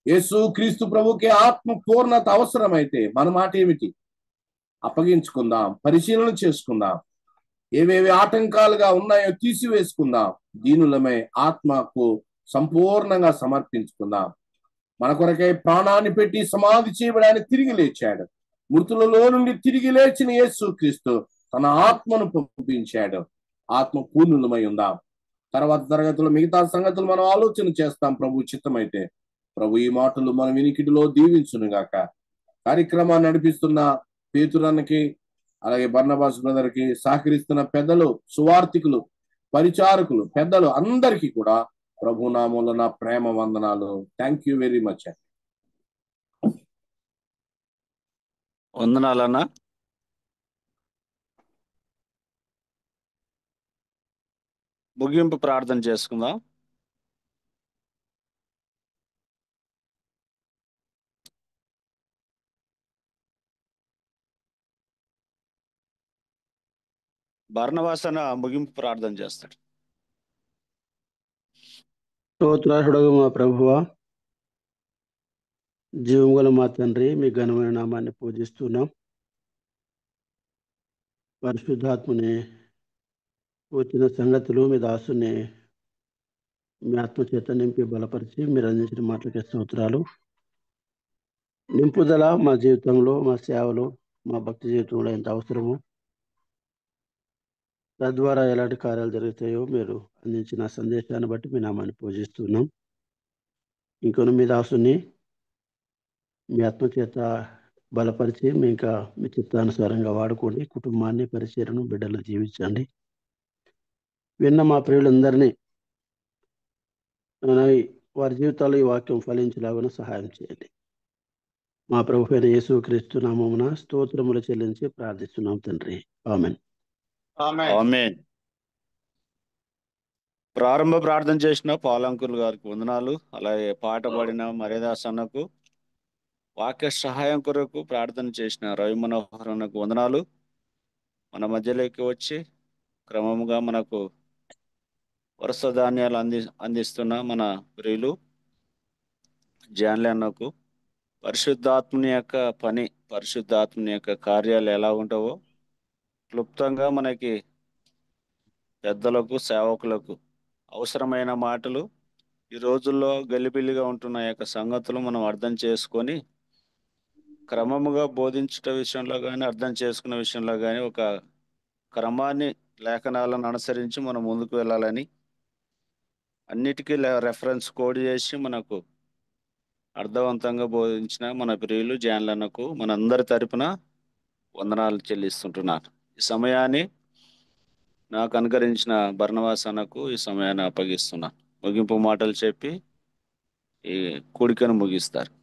యేసు క్రీస్తు ప్రభుకి ఆత్మ పూర్ణత అవసరమైతే మన మాట ఏమిటి? అప్పగించుకుందాం, పరిశీలన చేసుకుందాం, ఏవేవి ఆటంకాలుగా ఉన్నాయో తీసివేసుకుందాం. దీనులమై ఆత్మకు సంపూర్ణంగా సమర్పించుకుందాం. మన కొరకై ప్రాణాన్ని పెట్టి సమాధి చేయబడానికి తిరిగి లేచాడు. మృతులలో నుండి తిరిగి లేచిన యేసు క్రీస్తు తన ఆత్మను పంపించాడు. ఆత్మ పూర్ణులమై ఉందాం. తర్వాత తరగతిలో మిగతా సంగతులు మనం ఆలోచన చేస్తాం, ప్రభు చిత్తమైతే. ప్రభు ఈ మాటలు మన వినికిడిలో దీవించును గాక. కార్యక్రమాన్ని నడిపిస్తున్న పేతురన్నకి, అలాగే బర్నబాస్ బ్రదర్ కి సహకరిస్తున్న పెద్దలు, సువార్థికులు, పరిచారకులు, పెద్దలు అందరికీ కూడా ప్రభు నామములో నా ప్రేమ వందనాలు. Thank you very much. వందనాలన్నా. ముగింపు ప్రార్థన చేసుకుందాం. బర్నబాసన ముగింపు ప్రార్థన చేస్తాడు. స్తోత్రార్హుడగు మా ప్రభువా, జీవము గల మా తండ్రి, మీ ఘనమైన నామాన్ని పూజిస్తున్నాం. పరిశుద్ధాత్మని వచ్చిన సంగతులు మీ దాసుని మీ ఆత్మ చేత నింపి బలపరిచి మీరు అందించిన మాటలకి స్తోత్రాలు. నింపుదల మా జీవితంలో, మా సేవలో, మా భక్తి జీవితంలో ఎంత అవసరమో, తద్వారా ఎలాంటి కార్యాలు జరుగుతాయో మీరు అందించిన సందేశాన్ని బట్టి మీ నామాన్ని పూజిస్తున్నాం. ఇంకొన్ని మీ దాసుని మీ ఆత్మ చేత బలపరిచి మీ ఇంకా మీ చిత్తానుసారంగా వాడుకోండి. కుటుంబాన్ని, పరిచయను, బిడ్డలు జీవించండి. విన్న మా ప్రియులందరినీ వారి జీవితాల్లో ఈ వాక్యం ఫలించేలాగా సహాయం చేయండి. మా ప్రభు అయిన యేసుక్రీస్తు నామమున స్తోత్రములు చెల్లించి ప్రార్థిస్తున్నాం తండ్రి. ఆమేన్. ఆమేన్. ప్రారంభ ప్రార్థన చేసిన పాలంకుల్ గారికి వందనాలు. అలాగే పాట పాడిన మర్యాదాస్ అన్నకు, వాక్య సహాయం కొరకు ప్రార్థన చేసిన రవి మనోహర్ అన్నకు వందనాలు. మన మధ్యలోకి వచ్చి క్రమముగా మనకు వరుస ధాన్యాలు అందిస్తున్న మన ప్రియులు జాన్లీ అన్నకు, పరిశుద్ధాత్మని యొక్క పని, పరిశుద్ధాత్మని యొక్క కార్యాలు ఎలా ఉంటావో క్లుప్తంగా మనకి పెద్దలకు, సేవకులకు అవసరమైన మాటలు, ఈ రోజుల్లో గలిబిలిగా ఉంటున్న యొక్క సంగతులు మనం అర్థం చేసుకొని క్రమముగా బోధించట విషయంలో కానీ, అర్థం చేసుకునే విషయంలో కానీ ఒక క్రమాన్ని లేఖనాలను అనుసరించి మనం ముందుకు వెళ్ళాలని అన్నిటికీ రెఫరెన్స్ కోడ్ చేసి మనకు అర్థవంతంగా బోధించిన మన ప్రియులు జాన్లన్నకు మనందరి తరపున వందనాలు చెల్లిస్తుంటున్నాను. ఈ సమయాన్ని నాకు అనుకరించిన బర్నవాస్ అన్నకు ఈ సమయాన్ని అప్పగిస్తున్నాను. ముగింపు మాటలు చెప్పి ఈ కూడికను ముగిస్తారు.